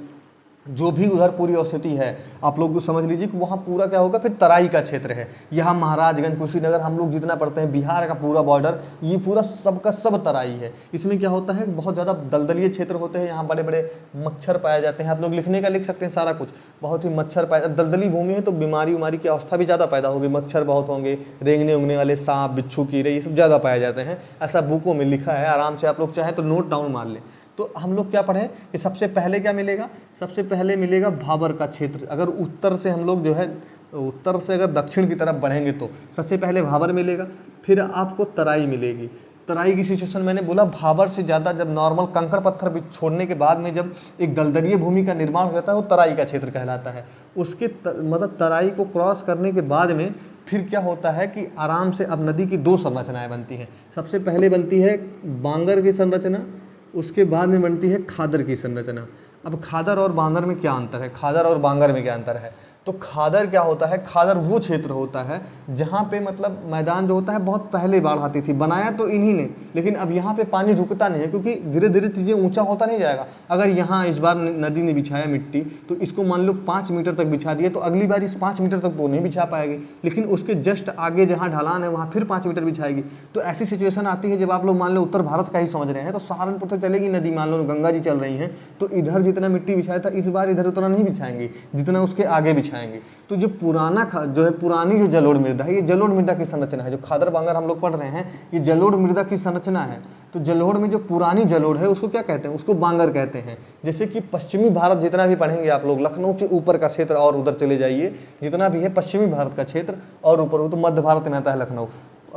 जो भी उधर पूरी स्थिति है आप लोग को समझ लीजिए कि वहाँ पूरा क्या होगा, फिर तराई का क्षेत्र है। यहाँ महाराजगंज, कुशीनगर, हम लोग जितना पढ़ते हैं, बिहार का पूरा बॉर्डर, ये पूरा सबका सब तराई है। इसमें क्या होता है, बहुत ज़्यादा दलदलीय क्षेत्र होते हैं, यहाँ बड़े बड़े मच्छर पाए जाते हैं। आप लोग लिखने का लिख सकते हैं सारा कुछ, बहुत ही मच्छर पाए, दलदली भूमि है तो बीमारी उमारी की अवस्था भी ज़्यादा पैदा होगी, मच्छर बहुत होंगे, रेंगने उंगने वाले सांप, बिच्छू, कीड़े, ये सब ज़्यादा पाए जाते हैं। ऐसा बुकों में लिखा है, आराम से आप लोग चाहें तो नोट डाउन मार लें। तो हम लोग क्या पढ़े कि सबसे पहले क्या मिलेगा, सबसे पहले मिलेगा भाबर का क्षेत्र। अगर उत्तर से हम लोग जो है, उत्तर से अगर दक्षिण की तरफ बढ़ेंगे तो सबसे पहले भाबर मिलेगा, फिर आपको तराई मिलेगी। तराई की सिचुएशन मैंने बोला भाबर से ज़्यादा, जब नॉर्मल कंकड़ पत्थर भी छोड़ने के बाद में जब एक दलदलीय भूमि का निर्माण हो जाता है वो तराई का क्षेत्र कहलाता है। उसके मतलब तराई को क्रॉस करने के बाद में फिर क्या होता है कि आराम से अब नदी की 2 संरचनाएँ बनती हैं। सबसे पहले बनती है बांगर की संरचना, उसके बाद में बनती है खादर की संरचना। अब खादर और बांगर में क्या अंतर है, खादर और बांगर में क्या अंतर है? तो खादर क्या होता है, खादर वो क्षेत्र होता है जहाँ पे मतलब मैदान जो होता है बहुत पहले बाढ़ आती थी, बनाया तो इन्हीं ने, लेकिन अब यहाँ पे पानी रुकता नहीं है क्योंकि धीरे धीरे चीज़ें ऊंचा होता नहीं जाएगा। अगर यहाँ इस बार नदी ने बिछाया मिट्टी, तो इसको मान लो 5 मीटर तक बिछा दिया, तो अगली बार इस 5 मीटर तक तो नहीं बिछा पाएगी, लेकिन उसके जस्ट आगे जहाँ ढलान है वहाँ फिर 5 मीटर बिछाएगी। तो ऐसी सिचुएशन आती है जब आप लोग मान लो उत्तर भारत का ही समझ रहे हैं, तो सहारनपुर से चलेगी नदी, मान लो गंगा जी चल रही हैं, तो इधर जितना मिट्टी बिछाया था इस बार इधर उतना नहीं बिछाएंगे जितना उसके आगे बिछाएंगे। तो जो जो है पुरानी जो जलोढ़ मृदा है, ये जलोढ़ मृदा की संरचना है। जो खादर बांगर हम लोग पढ़ रहे हैं, ये जलोढ़ मृदा की संरचना है। तो जलोढ़ में जो पुरानी जलोढ़ है उसको क्या कहते हैं, उसको बांगर कहते हैं। जैसे कि पश्चिमी भारत जितना भी पढ़ेंगे आप लोग, लखनऊ के ऊपर का क्षेत्र और उधर चले जाइए, जितना भी है पश्चिमी भारत का क्षेत्र और ऊपर, वो तो मध्य भारत में आता है, लखनऊ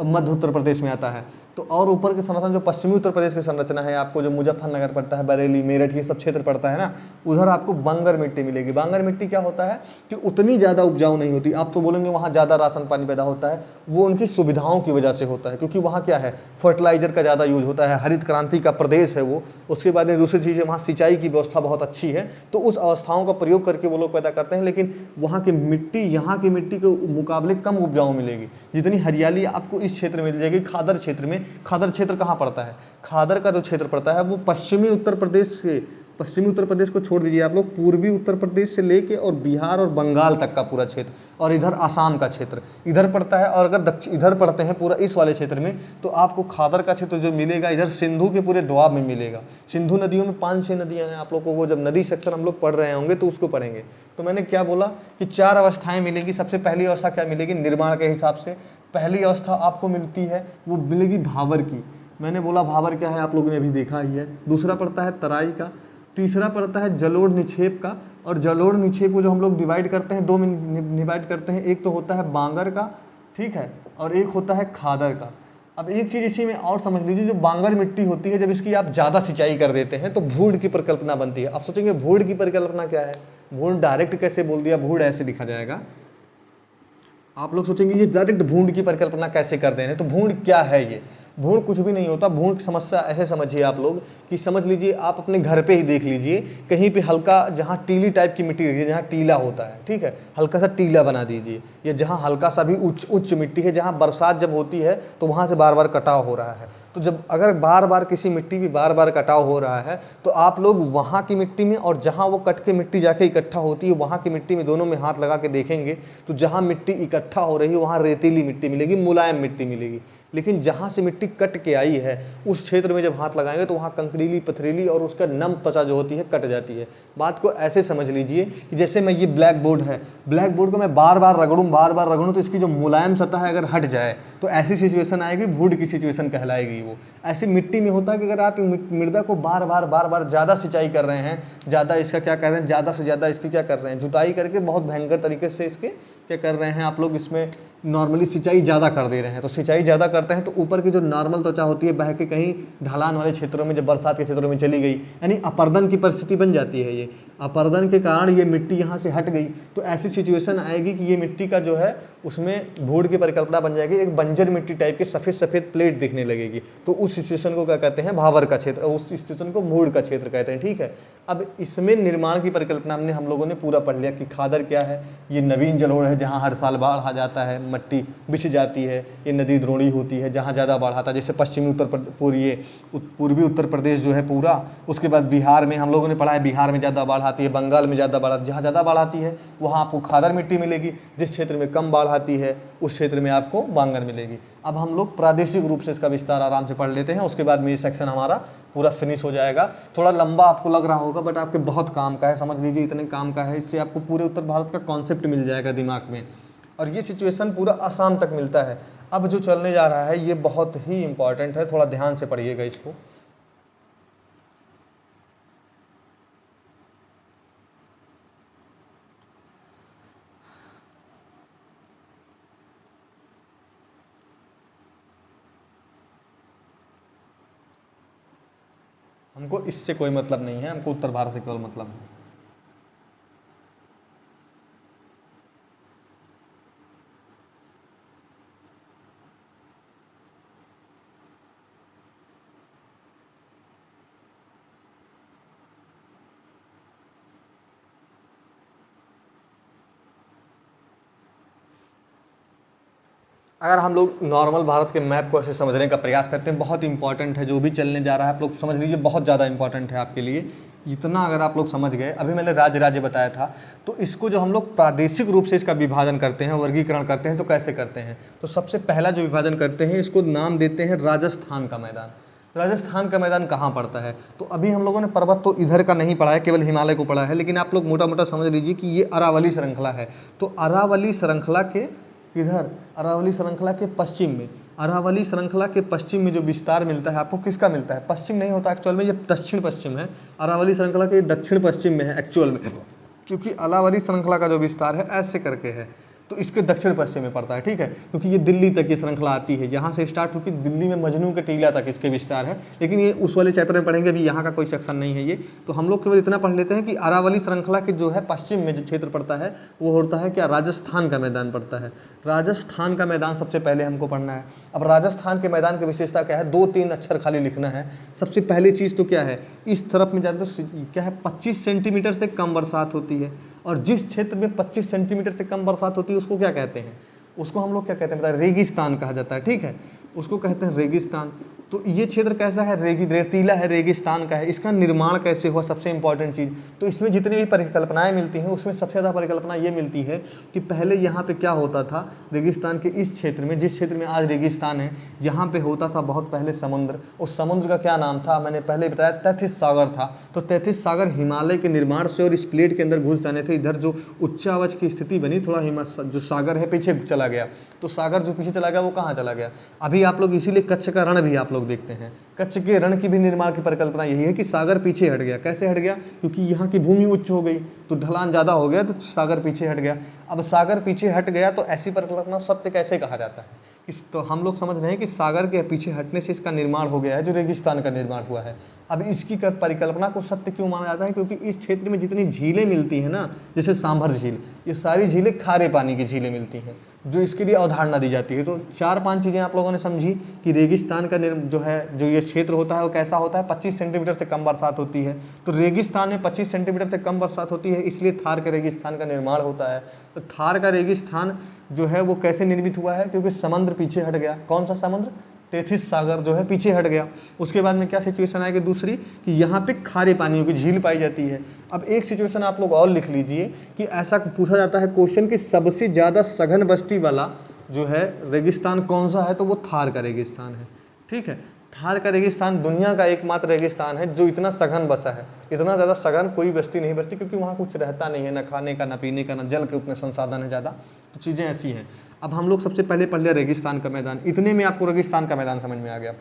मध्य उत्तर प्रदेश में आता है। तो और ऊपर की संरचना जो पश्चिमी उत्तर प्रदेश की संरचना है, आपको जो मुजफ्फरनगर पड़ता है, बरेली, मेरठ, ये सब क्षेत्र पड़ता है ना, उधर आपको बांगर मिट्टी मिलेगी। बांगर मिट्टी क्या होता है कि उतनी ज़्यादा उपजाऊ नहीं होती। आप तो बोलेंगे वहाँ ज़्यादा राशन पानी पैदा होता है, वो उनकी सुविधाओं की वजह से होता है, क्योंकि वहाँ क्या है, फर्टिलाइजर का ज़्यादा यूज होता है, हरित क्रांति का प्रदेश है वो। उसके बाद में दूसरी चीज़ है, वहाँ सिंचाई की व्यवस्था बहुत अच्छी है, तो उस अवस्थाओं का प्रयोग करके वो लोग पैदा करते हैं। लेकिन वहाँ की मिट्टी यहाँ की मिट्टी के मुकाबले कम उपजाऊ मिलेगी। जितनी हरियाली आपको इस क्षेत्र में मिल जाएगी, खादर क्षेत्र में। खादर क्षेत्र कहाँ पड़ता है, खादर का जो क्षेत्र पड़ता है वो पश्चिमी उत्तर प्रदेश से, पश्चिमी उत्तर प्रदेश को छोड़ दीजिए आप लोग, पूर्वी उत्तर प्रदेश से लेके और बिहार और बंगाल तक का पूरा क्षेत्र, और इधर आसाम का क्षेत्र इधर पड़ता है। और अगर दक्षिण इधर पड़ते हैं पूरा इस वाले क्षेत्र में, तो आपको खादर का क्षेत्र जो मिलेगा इधर सिंधु के पूरे दोआब में मिलेगा। सिंधु नदियों में 5-6 नदियां हैं, आप लोग को वो जब नदी सेक्शन हम लोग पढ़ रहे होंगे तो उसको पढ़ेंगे। तो मैंने क्या बोला कि 4 अवस्थाएं मिलेंगी। सबसे पहली अवस्था क्या मिलेगी, निर्माण के हिसाब से पहली अवस्था आपको मिलती है वो मिलेगी भावर की। मैंने बोला भावर क्या है, आप लोगों ने अभी देखा ही है। दूसरा पड़ता है तराई का, तीसरा पड़ता है जलोढ़ निक्षेप का। और जलोढ़ निक्षेप को जो हम लोग डिवाइड करते हैं, 2 में डिवाइड करते हैं, एक तो होता है बांगर का, ठीक है, और एक होता है खादर का। अब एक चीज़ इसी में और समझ लीजिए, जो बांगर मिट्टी होती है, जब इसकी आप ज़्यादा सिंचाई कर देते हैं तो भूड की परिकल्पना बनती है। आप सोचेंगे भूड की परिकल्पना क्या है, भूड डायरेक्ट कैसे बोल दिया, भूड ऐसे लिखा जाएगा। आप लोग सोचेंगे ये डायरेक्ट भूड की परिकल्पना कैसे कर दे रहे हैं, तो भूड क्या है ये, भूड कुछ भी नहीं होता। भूड समस्या ऐसे समझिए आप लोग कि समझ लीजिए आप अपने घर पे ही देख लीजिए, कहीं पे हल्का जहाँ टीली टाइप की मिट्टी रखिए, जहाँ टीला होता है, ठीक है, हल्का सा टीला बना दीजिए, या जहाँ हल्का सा भी उच्च मिट्टी है, जहाँ बरसात जब होती है तो वहाँ से बार बार कटाव हो रहा है। तो जब अगर बार बार किसी मिट्टी भी बार बार कटाव हो रहा है, तो आप लोग वहाँ की मिट्टी में और जहाँ वो कट के मिट्टी जाके इकट्ठा होती है वहाँ की मिट्टी में, दोनों में हाथ लगा के देखेंगे तो जहाँ मिट्टी इकट्ठा हो रही है वहाँ रेतीली मिट्टी मिलेगी, मुलायम मिट्टी मिलेगी। लेकिन जहाँ से मिट्टी कट के आई है उस क्षेत्र में जब हाथ लगाएंगे तो वहाँ कंकरीली, पथरीली और उसका नम त्वचा जो होती है कट जाती है। बात को ऐसे समझ लीजिए कि जैसे मैं ये ब्लैक बोर्ड है, ब्लैक बोर्ड को मैं बार बार रगड़ूं तो इसकी जो मुलायम सतह है अगर हट जाए तो ऐसी सिचुएशन आएगी, वुड की सिचुएशन कहलाएगी वो। ऐसे मिट्टी में होता है कि अगर आप मृदा को बार बार ज़्यादा सिंचाई कर रहे हैं, ज़्यादा इसका क्या कर रहे हैं, ज़्यादा से ज़्यादा इसकी क्या कर रहे हैं, जुताई करके बहुत भयंकर तरीके से इसके क्या कर रहे हैं आप लोग, इसमें नॉर्मली सिंचाई ज़्यादा कर दे रहे हैं। तो सिंचाई ज़्यादा करते हैं तो ऊपर की जो नॉर्मल त्वचा होती है बह के कहीं ढलान वाले क्षेत्रों में, जब बरसात के क्षेत्रों में चली गई, यानी अपर्दन की परिस्थिति बन जाती है। ये अपर्दन के कारण ये मिट्टी यहाँ से हट गई, तो ऐसी सिचुएशन आएगी कि ये मिट्टी का जो है उसमें भूड की परिकल्पना बन जाएगी, एक बंजर मिट्टी टाइप की सफ़ेद सफ़ेद प्लेट दिखने लगेगी। तो उस सिचुएशन को क्या कहते हैं, भावर का क्षेत्र, उस सिचुएशन को भूड का क्षेत्र कहते हैं, ठीक है। अब इसमें निर्माण की परिकल्पना हम लोगों ने पूरा पढ़ लिया कि खादर क्या है, ये नवीन जलोढ़ है जहाँ हर साल बाढ़ आ जाता है, मट्टी बिछ जाती है, ये नदी द्रोणी होती है जहाँ ज़्यादा बाढ़ आता है, जैसे पश्चिमी पूर्वी उत्तर प्रदेश जो है पूरा। उसके बाद बिहार में हम लोगों ने पढ़ा है, बिहार में ज़्यादा बाढ़ आती है, बंगाल में ज़्यादा बाढ़, जहाँ ज़्यादा बाढ़ आती है वहाँ आपको खादर मिट्टी मिलेगी, जिस क्षेत्र में कम बाढ़ आती है उस क्षेत्र में आपको बांगर मिलेगी। अब हम लोग प्रादेशिक रूप से इसका विस्तार आराम से पढ़ लेते हैं, उसके बाद में ये सेक्शन हमारा पूरा फिनिश हो जाएगा। थोड़ा लंबा आपको लग रहा होगा बट आपके बहुत काम का है, समझ लीजिए इतने काम का है, इससे आपको पूरे उत्तर भारत का कॉन्सेप्ट मिल जाएगा दिमाग में। और ये सिचुएशन पूरा असम तक मिलता है। अब जो चलने जा रहा है ये बहुत ही इंपॉर्टेंट है, थोड़ा ध्यान से पढ़िएगा इसको। हमको इससे कोई मतलब नहीं है, हमको उत्तर भारत से केवल मतलब है। अगर हम लोग नॉर्मल भारत के मैप को ऐसे समझने का प्रयास करते हैं, बहुत इंपॉर्टेंट है जो भी चलने जा रहा है, आप लोग समझ लीजिए बहुत ज़्यादा इंपॉर्टेंट है आपके लिए। इतना अगर आप लोग समझ गए, अभी मैंने राज्य राज्य बताया था, तो इसको जो हम लोग प्रादेशिक रूप से इसका विभाजन करते हैं, वर्गीकरण करते हैं, तो कैसे करते हैं? तो सबसे पहला जो विभाजन करते हैं, इसको नाम देते हैं राजस्थान का मैदान। राजस्थान का मैदान कहाँ पड़ता है? तो अभी हम लोगों ने पर्वत तो इधर का नहीं पढ़ा है, केवल हिमालय को पढ़ा है, लेकिन आप लोग मोटा मोटा समझ लीजिए कि ये अरावली श्रृंखला है। तो अरावली श्रृंखला के इधर, अरावली श्रृंखला के पश्चिम में, अरावली श्रृंखला के पश्चिम में जो विस्तार मिलता है आपको, किसका मिलता है? पश्चिम नहीं होता एक्चुअल में, ये दक्षिण पश्चिम है। अरावली श्रृंखला के दक्षिण पश्चिम में है एक्चुअल में, क्योंकि अरावली श्रृंखला का जो विस्तार है ऐसे करके है, तो इसके दक्षिण पश्चिम में पड़ता है, ठीक है। क्योंकि ये दिल्ली तक ये श्रृंखला आती है, यहाँ से स्टार्ट होकर दिल्ली में मजनू के टीला तक इसके विस्तार है, लेकिन ये उस वाले चैप्टर में पढ़ेंगे, अभी यहाँ का कोई सेक्शन नहीं है ये। तो हम लोग केवल इतना पढ़ लेते हैं कि अरावली श्रृंखला के जो है पश्चिम में जो क्षेत्र पड़ता है वो होता है क्या? राजस्थान का मैदान पड़ता है। राजस्थान का मैदान सबसे पहले हमको पढ़ना है। अब राजस्थान के मैदान की विशेषता क्या है? 2-3 अक्षर खाली लिखना है। सबसे पहली चीज़ तो क्या है, इस तरफ में ज़्यादा क्या है, 25 सेंटीमीटर से कम बरसात होती है, और जिस क्षेत्र में 25 सेंटीमीटर से कम बरसात होती है उसको क्या कहते हैं? उसको हम लोग क्या कहते हैं पता है? रेगिस्तान कहा जाता है, ठीक है, उसको कहते हैं रेगिस्तान। तो ये क्षेत्र कैसा है? रेतीला है, रेगिस्तान का है। इसका निर्माण कैसे हुआ? सबसे इंपॉर्टेंट चीज़, तो इसमें जितनी भी परिकल्पनाएं मिलती हैं उसमें सबसे ज़्यादा परिकल्पना ये मिलती है कि पहले यहाँ पे क्या होता था, रेगिस्तान के इस क्षेत्र में, जिस क्षेत्र में आज रेगिस्तान है, यहाँ पे होता था बहुत पहले समुद्र। उस समुद्र का क्या नाम था? मैंने पहले बताया, तैथिस सागर था। तो तैथिस सागर हिमालय के निर्माण से और इस प्लेट के अंदर घुस जाने थे, इधर जो उच्चावच की स्थिति बनी, थोड़ा जो सागर है पीछे चला गया। तो सागर जो पीछे चला गया वो कहाँ चला गया? अभी आप लोग इसीलिए कच्छ का रण भी आप लोग देखते हैं, कच्छ के रण की भी निर्माण की परिकल्पना यही है कि सागर पीछे हट गया। कैसे हट गया? क्योंकि यहाँ की भूमि उच्च हो गई, तो ढलान ज़्यादा हो गया, तो सागर पीछे हट गया। अब सागर पीछे हट गया तो ऐसी परिकल्पना सत्य कैसे कहा जाता है? तो हम लोग समझ रहे हैं कि सागर के पीछे हटने से इसका निर्माण हो गया है, जो रेगिस्तान का निर्माण हुआ है। अब इसकी परिकल्पना को सत्य क्यों माना जाता है? क्योंकि इस क्षेत्र में जितनी झीलें मिलती हैं ना, जैसे सांभर झील, ये सारी झीलें खारे पानी की झीलें मिलती हैं, जो इसके लिए अवधारणा दी जाती है। तो 4-5 चीज़ें आप लोगों ने समझी कि रेगिस्तान का जो है, जो ये क्षेत्र होता है वो कैसा होता है? 25 सेंटीमीटर से कम बरसात होती है। तो रेगिस्तान में 25 सेंटीमीटर से कम बरसात होती है, इसलिए थार के रेगिस्तान का निर्माण होता है। तो थार का रेगिस्तान जो है वो कैसे निर्मित हुआ है? क्योंकि समुद्र पीछे हट गया। कौन सा समुद्र? तैथिस सागर जो है पीछे हट गया। उसके बाद में क्या सिचुएशन आएगी दूसरी, कि यहाँ पे खारे पानियों की झील पाई जाती है। अब एक सिचुएशन आप लोग और लिख लीजिए कि ऐसा पूछा जाता है क्वेश्चन कि सबसे ज़्यादा सघन बस्ती वाला जो है रेगिस्तान कौन सा है? तो वो थार का रेगिस्तान है, ठीक है। थार का रेगिस्तान दुनिया का एकमात्र रेगिस्तान है जो इतना सघन बसा है। इतना ज़्यादा सघन कोई बस्ती नहीं बसती, क्योंकि वहाँ कुछ रहता नहीं है, ना खाने का, ना पीने का, ना जल के उतने संसाधन है ज़्यादा, तो चीज़ें ऐसी हैं। अब हम लोग सबसे पहले पढ़ लिया रेगिस्तान का मैदान, इतने में आपको रेगिस्तान का मैदान समझ में आ गया।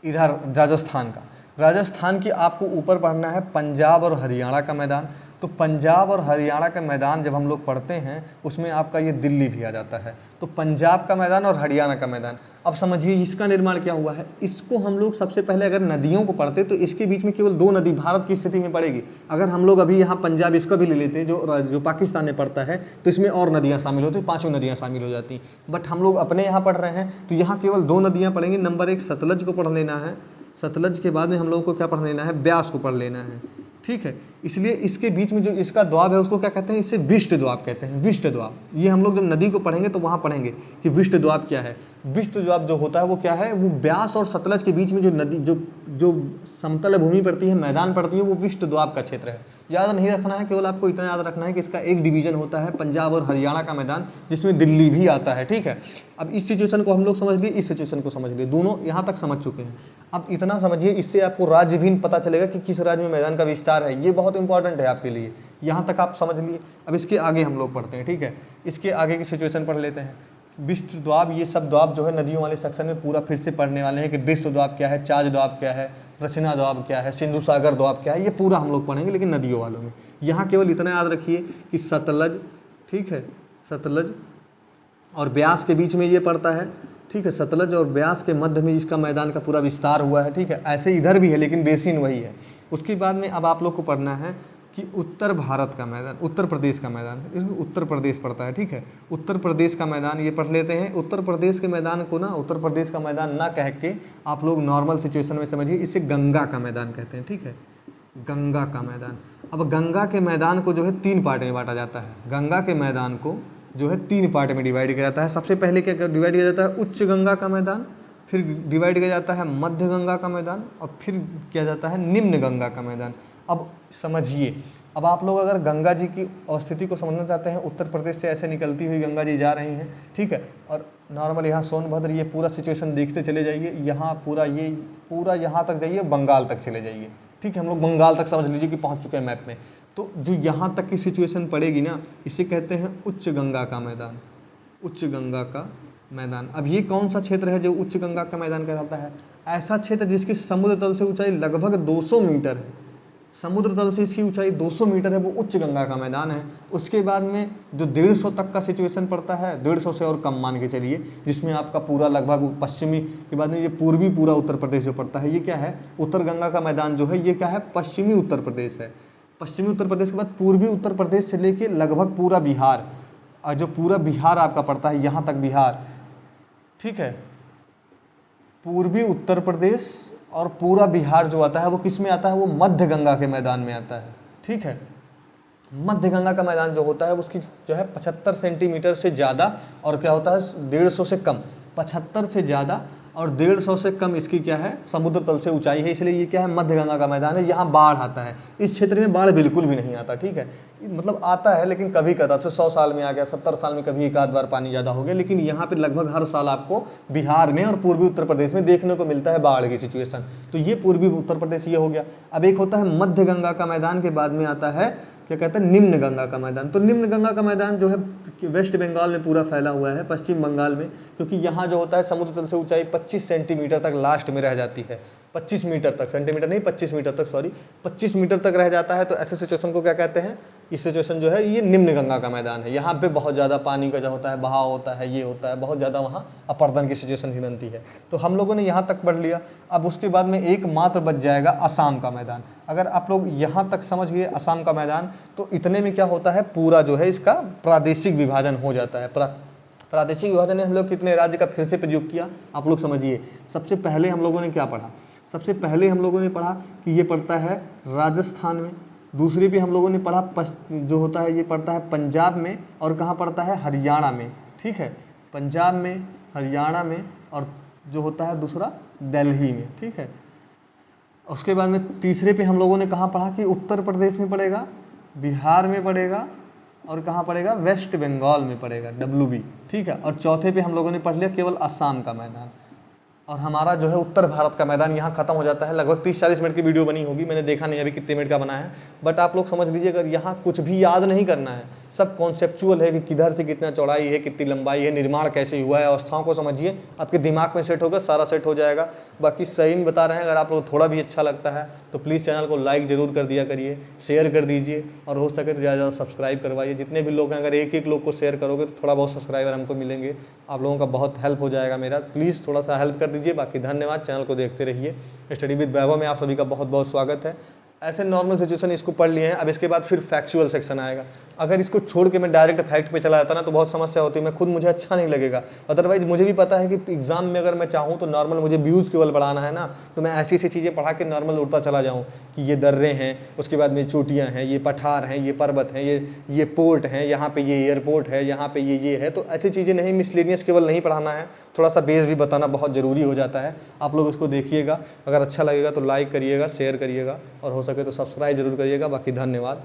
इधर राजस्थान का, राजस्थान की आपको ऊपर पढ़ना है पंजाब और हरियाणा का मैदान। तो पंजाब और हरियाणा का मैदान जब हम लोग पढ़ते हैं उसमें आपका ये दिल्ली भी आ जाता है। तो पंजाब का मैदान और हरियाणा का मैदान, अब समझिए इसका निर्माण क्या हुआ है। इसको हम लोग सबसे पहले अगर नदियों को पढ़ते तो इसके बीच में केवल 2 नदी भारत की स्थिति में पड़ेगी। अगर हम लोग अभी यहाँ पंजाब इसका भी ले लेते जो पाकिस्तान में पड़ता है, तो इसमें और नदियाँ शामिल होती, 5 नदियाँ शामिल हो जाती। बट हम लोग अपने यहाँ पढ़ रहे हैं तो यहाँ केवल 2 नदियाँ पढ़ेंगे। नंबर 1 सतलज को पढ़ लेना है, सतलज के बाद में हम लोगों को क्या पढ़ लेना है? ब्यास को पढ़ लेना है, ठीक है। इसलिए इसके बीच में जो इसका द्वाब है उसको क्या कहते हैं? इसे विष्ट द्वाब कहते हैं, विष्ट द्वाब। ये हम लोग जब नदी को पढ़ेंगे तो वहाँ पढ़ेंगे कि विष्ट द्वाब क्या है। विष्ट द्वाब जो होता है वो क्या है? वो ब्यास और सतलज के बीच में जो नदी जो समतल भूमि पड़ती है, मैदान पड़ती है, वो विष्ट द्वाब का क्षेत्र है। याद नहीं रखना है, केवल आपको इतना याद रखना है कि इसका एक डिवीजन होता है पंजाब और हरियाणा का मैदान, जिसमें दिल्ली भी आता है, ठीक है। अब इस सिचुएशन को हम लोग समझ लिए, इस सिचुएशन को समझ लिए, दोनों यहाँ तक समझ चुके हैं। अब इतना समझिए, इससे आपको राज्य भी पता चलेगा कि किस राज्य में मैदान का विस्तार है। ये बहुत इंपॉर्टेंट है आपके लिए, यहाँ तक आप समझ लिए। अब इसके आगे हम लोग पढ़ते हैं, ठीक है। इसके आगे की सिचुएशन पढ़ लेते हैं। विष्ट द्वाब, ये सब द्वाब जो है नदियों वाले सेक्शन में पूरा फिर से पढ़ने वाले हैं कि विष्ट द्वाब क्या है, चाज द्वाब क्या है, रचना द्वाब क्या है, सिंधु सागर द्वाब क्या है, ये पूरा हम लोग पढ़ेंगे, लेकिन नदियों वालों में। यहाँ केवल इतना याद रखिए कि सतलज, ठीक है, सतलज और ब्यास के बीच में ये पड़ता है, ठीक है। सतलज और ब्यास के मध्य में इसका मैदान का पूरा विस्तार हुआ है, ठीक है। ऐसे इधर भी है लेकिन बेसिन वही है। उसके बाद में अब आप लोग को पढ़ना है कि उत्तर भारत का मैदान, उत्तर प्रदेश का मैदान, इसमें उत्तर प्रदेश पड़ता है, ठीक है। उत्तर प्रदेश का मैदान ये पढ़ लेते हैं। उत्तर प्रदेश के मैदान को ना उत्तर प्रदेश का मैदान ना कह के आप लोग नॉर्मल सिचुएशन में समझिए, इसे गंगा का मैदान कहते हैं, ठीक है, गंगा का मैदान। अब गंगा के मैदान को जो है 3 पार्ट में बांटा जाता है। गंगा के मैदान को जो है 3 पार्ट में डिवाइड किया जाता है। सबसे पहले क्या डिवाइड किया जाता है, उच्च गंगा का मैदान, फिर डिवाइड किया जाता है मध्य गंगा का मैदान, और फिर किया जाता है निम्न गंगा का मैदान। अब समझिए, अब आप लोग अगर गंगा जी की अवस्थिति को समझना चाहते हैं, उत्तर प्रदेश से ऐसे निकलती हुई गंगा जी जा रही हैं, ठीक है, और नॉर्मल यहाँ सोनभद्र, ये पूरा सिचुएशन देखते चले जाइए, यहाँ पूरा यहाँ तक जाइए, बंगाल तक चले जाइए, ठीक है, हम लोग बंगाल तक समझ लीजिए कि पहुँच चुके हैं मैप में। तो जो यहाँ तक की सिचुएशन पड़ेगी ना, इसे कहते हैं उच्च गंगा का मैदान, उच्च गंगा का मैदान। अब ये कौन सा क्षेत्र है जो उच्च गंगा का मैदान कहलाता है? ऐसा क्षेत्र जिसकी समुद्र तल से ऊंचाई लगभग 200 मीटर है, समुद्र तल से इसकी ऊंचाई 200 मीटर है, वो उच्च गंगा का मैदान है। उसके बाद में जो 150 तक का सिचुएशन पड़ता है, 150 से और कम मान के चलिए, जिसमें आपका पूरा लगभग पश्चिमी के बाद में ये पूर्वी पूरा उत्तर प्रदेश जो पड़ता है, ये क्या है, उत्तर गंगा का मैदान जो है ये क्या है, पश्चिमी उत्तर प्रदेश है। पश्चिमी उत्तर प्रदेश के बाद पूर्वी उत्तर प्रदेश से लेके लगभग पूरा बिहार, और जो पूरा बिहार आपका पड़ता है यहाँ तक बिहार, ठीक है, पूर्वी उत्तर प्रदेश और पूरा बिहार जो आता है वो किस में आता है, वो मध्य गंगा के मैदान में आता है, ठीक है। मध्य गंगा का मैदान जो होता है उसकी जो है 75 सेंटीमीटर से ज़्यादा, और क्या होता है 150 से कम, 75 से ज़्यादा और 150 से कम इसकी क्या है, समुद्र तल से ऊंचाई है, इसलिए ये क्या है, मध्य गंगा का मैदान है। यहाँ बाढ़ आता है, इस क्षेत्र में बाढ़ बिल्कुल भी नहीं आता, ठीक है, मतलब आता है लेकिन कभी कदार से 100 साल में आ गया, 70 साल में कभी एक आध बार पानी ज़्यादा हो गया, लेकिन यहाँ पे लगभग हर साल आपको बिहार में और पूर्वी उत्तर प्रदेश में देखने को मिलता है बाढ़ की सिचुएशन। तो ये पूर्वी उत्तर प्रदेश ये हो गया। अब एक होता है मध्य गंगा का मैदान, के बाद में आता है क्या कहते हैं, निम्न गंगा का मैदान। तो निम्न गंगा का मैदान जो है वेस्ट बंगाल में पूरा फैला हुआ है, पश्चिम बंगाल में, क्योंकि यहाँ जो होता है समुद्र तल से ऊंचाई 25 सेंटीमीटर तक लास्ट में रह जाती है, 25 मीटर तक, सेंटीमीटर नहीं 25 मीटर तक, सॉरी 25 मीटर तक रह जाता है। तो ऐसे सिचुएशन को क्या कहते हैं, इस सिचुएशन जो है ये निम्न गंगा का मैदान है। यहाँ पे बहुत ज़्यादा पानी का जो होता है बहाव होता है, ये होता है, बहुत ज़्यादा वहाँ अपर्दन की सिचुएशन भी बनती है। तो हम लोगों ने यहाँ तक पढ़ लिया। अब उसके बाद में एक मात्र बच जाएगा असम का मैदान। अगर आप लोग यहाँ तक समझ गए असम का मैदान, तो इतने में क्या होता है, पूरा जो है इसका प्रादेशिक विभाजन हो जाता है। प्रादेशिक विभाजन ने हम लोग कितने राज्य का फिर से प्रयोग किया, आप लोग समझिए। सबसे पहले हम लोगों ने क्या पढ़ा, सबसे पहले हम लोगों ने पढ़ा कि ये पड़ता है राजस्थान में। दूसरे पे हम लोगों ने पढ़ा जो होता है ये पड़ता है पंजाब में, और कहाँ पड़ता है, हरियाणा में, ठीक है, पंजाब में, हरियाणा में, और जो होता है दूसरा दिल्ली में, ठीक है। उसके बाद में तीसरे पे हम लोगों ने कहाँ पढ़ा कि उत्तर प्रदेश में पड़ेगा, बिहार में पड़ेगा, और कहाँ पड़ेगा, वेस्ट बंगाल में पड़ेगा, WB, ठीक है। और चौथे पे हम लोगों ने पढ़ लिया केवल असम का मैदान। और हमारा जो है उत्तर भारत का मैदान यहाँ खत्म हो जाता है। लगभग 30-40 मिनट की वीडियो बनी होगी, मैंने देखा नहीं अभी कितने मिनट का बना है, बट आप लोग समझ लीजिए, अगर यहाँ कुछ भी याद नहीं करना है, सब कॉन्सेप्चुअल है कि किधर से कितना चौड़ाई है, कितनी लंबाई है, निर्माण कैसे हुआ है, अवस्थाओं को समझिए, आपके दिमाग में सेट होगा, सारा सेट हो जाएगा। बाकी सही में बता रहे हैं, अगर आप लोग थोड़ा भी अच्छा लगता है तो प्लीज़ चैनल को लाइक ज़रूर कर दिया करिए, शेयर कर दीजिए, और हो सके तो ज़्यादा ज़्यादा सब्सक्राइब करवाइए। जितने भी लोग हैं, अगर एक एक लोग को शेयर करोगे तो थोड़ा बहुत सब्सक्राइबर हमको मिलेंगे, आप लोगों का बहुत हेल्प हो जाएगा मेरा। प्लीज़ थोड़ा सा हेल्प कर दीजिए। बाकी धन्यवाद, चैनल को देखते रहिए। स्टडी विद वैभव में आप सभी का बहुत बहुत स्वागत है। ऐसे नॉर्मल सिचुएशन इसको पढ़ लिए हैं, अब इसके बाद फिर फैक्चुअल सेक्शन आएगा। अगर इसको छोड़ के मैं डायरेक्ट फैक्ट पे चला जाता ना तो बहुत समस्या होती है, मैं खुद मुझे अच्छा नहीं लगेगा। अदरवाइज मुझे भी पता है कि एग्जाम में अगर मैं चाहूँ तो नॉर्मल मुझे व्यूज़ केवल बढ़ाना है ना, तो मैं ऐसी ऐसी चीज़ें पढ़ा के नॉर्मल उड़ता चला जाऊँ कि ये दर्रे हैं, उसके बाद में चोटियाँ हैं, ये पठार हैं, ये पर्वत हैं, ये पोर्ट हैं, यहाँ पे ये एयरपोर्ट है, यहाँ पे ये है। तो ऐसी चीज़ें नहीं, मिसलेनियस केवल नहीं पढ़ाना है, थोड़ा सा बेस भी बताना बहुत ज़रूरी हो जाता है। आप लोग इसको देखिएगा, अगर अच्छा लगेगा तो लाइक करिएगा, शेयर करिएगा, और हो सके तो सब्सक्राइब जरूर करिएगा। बाकी धन्यवाद।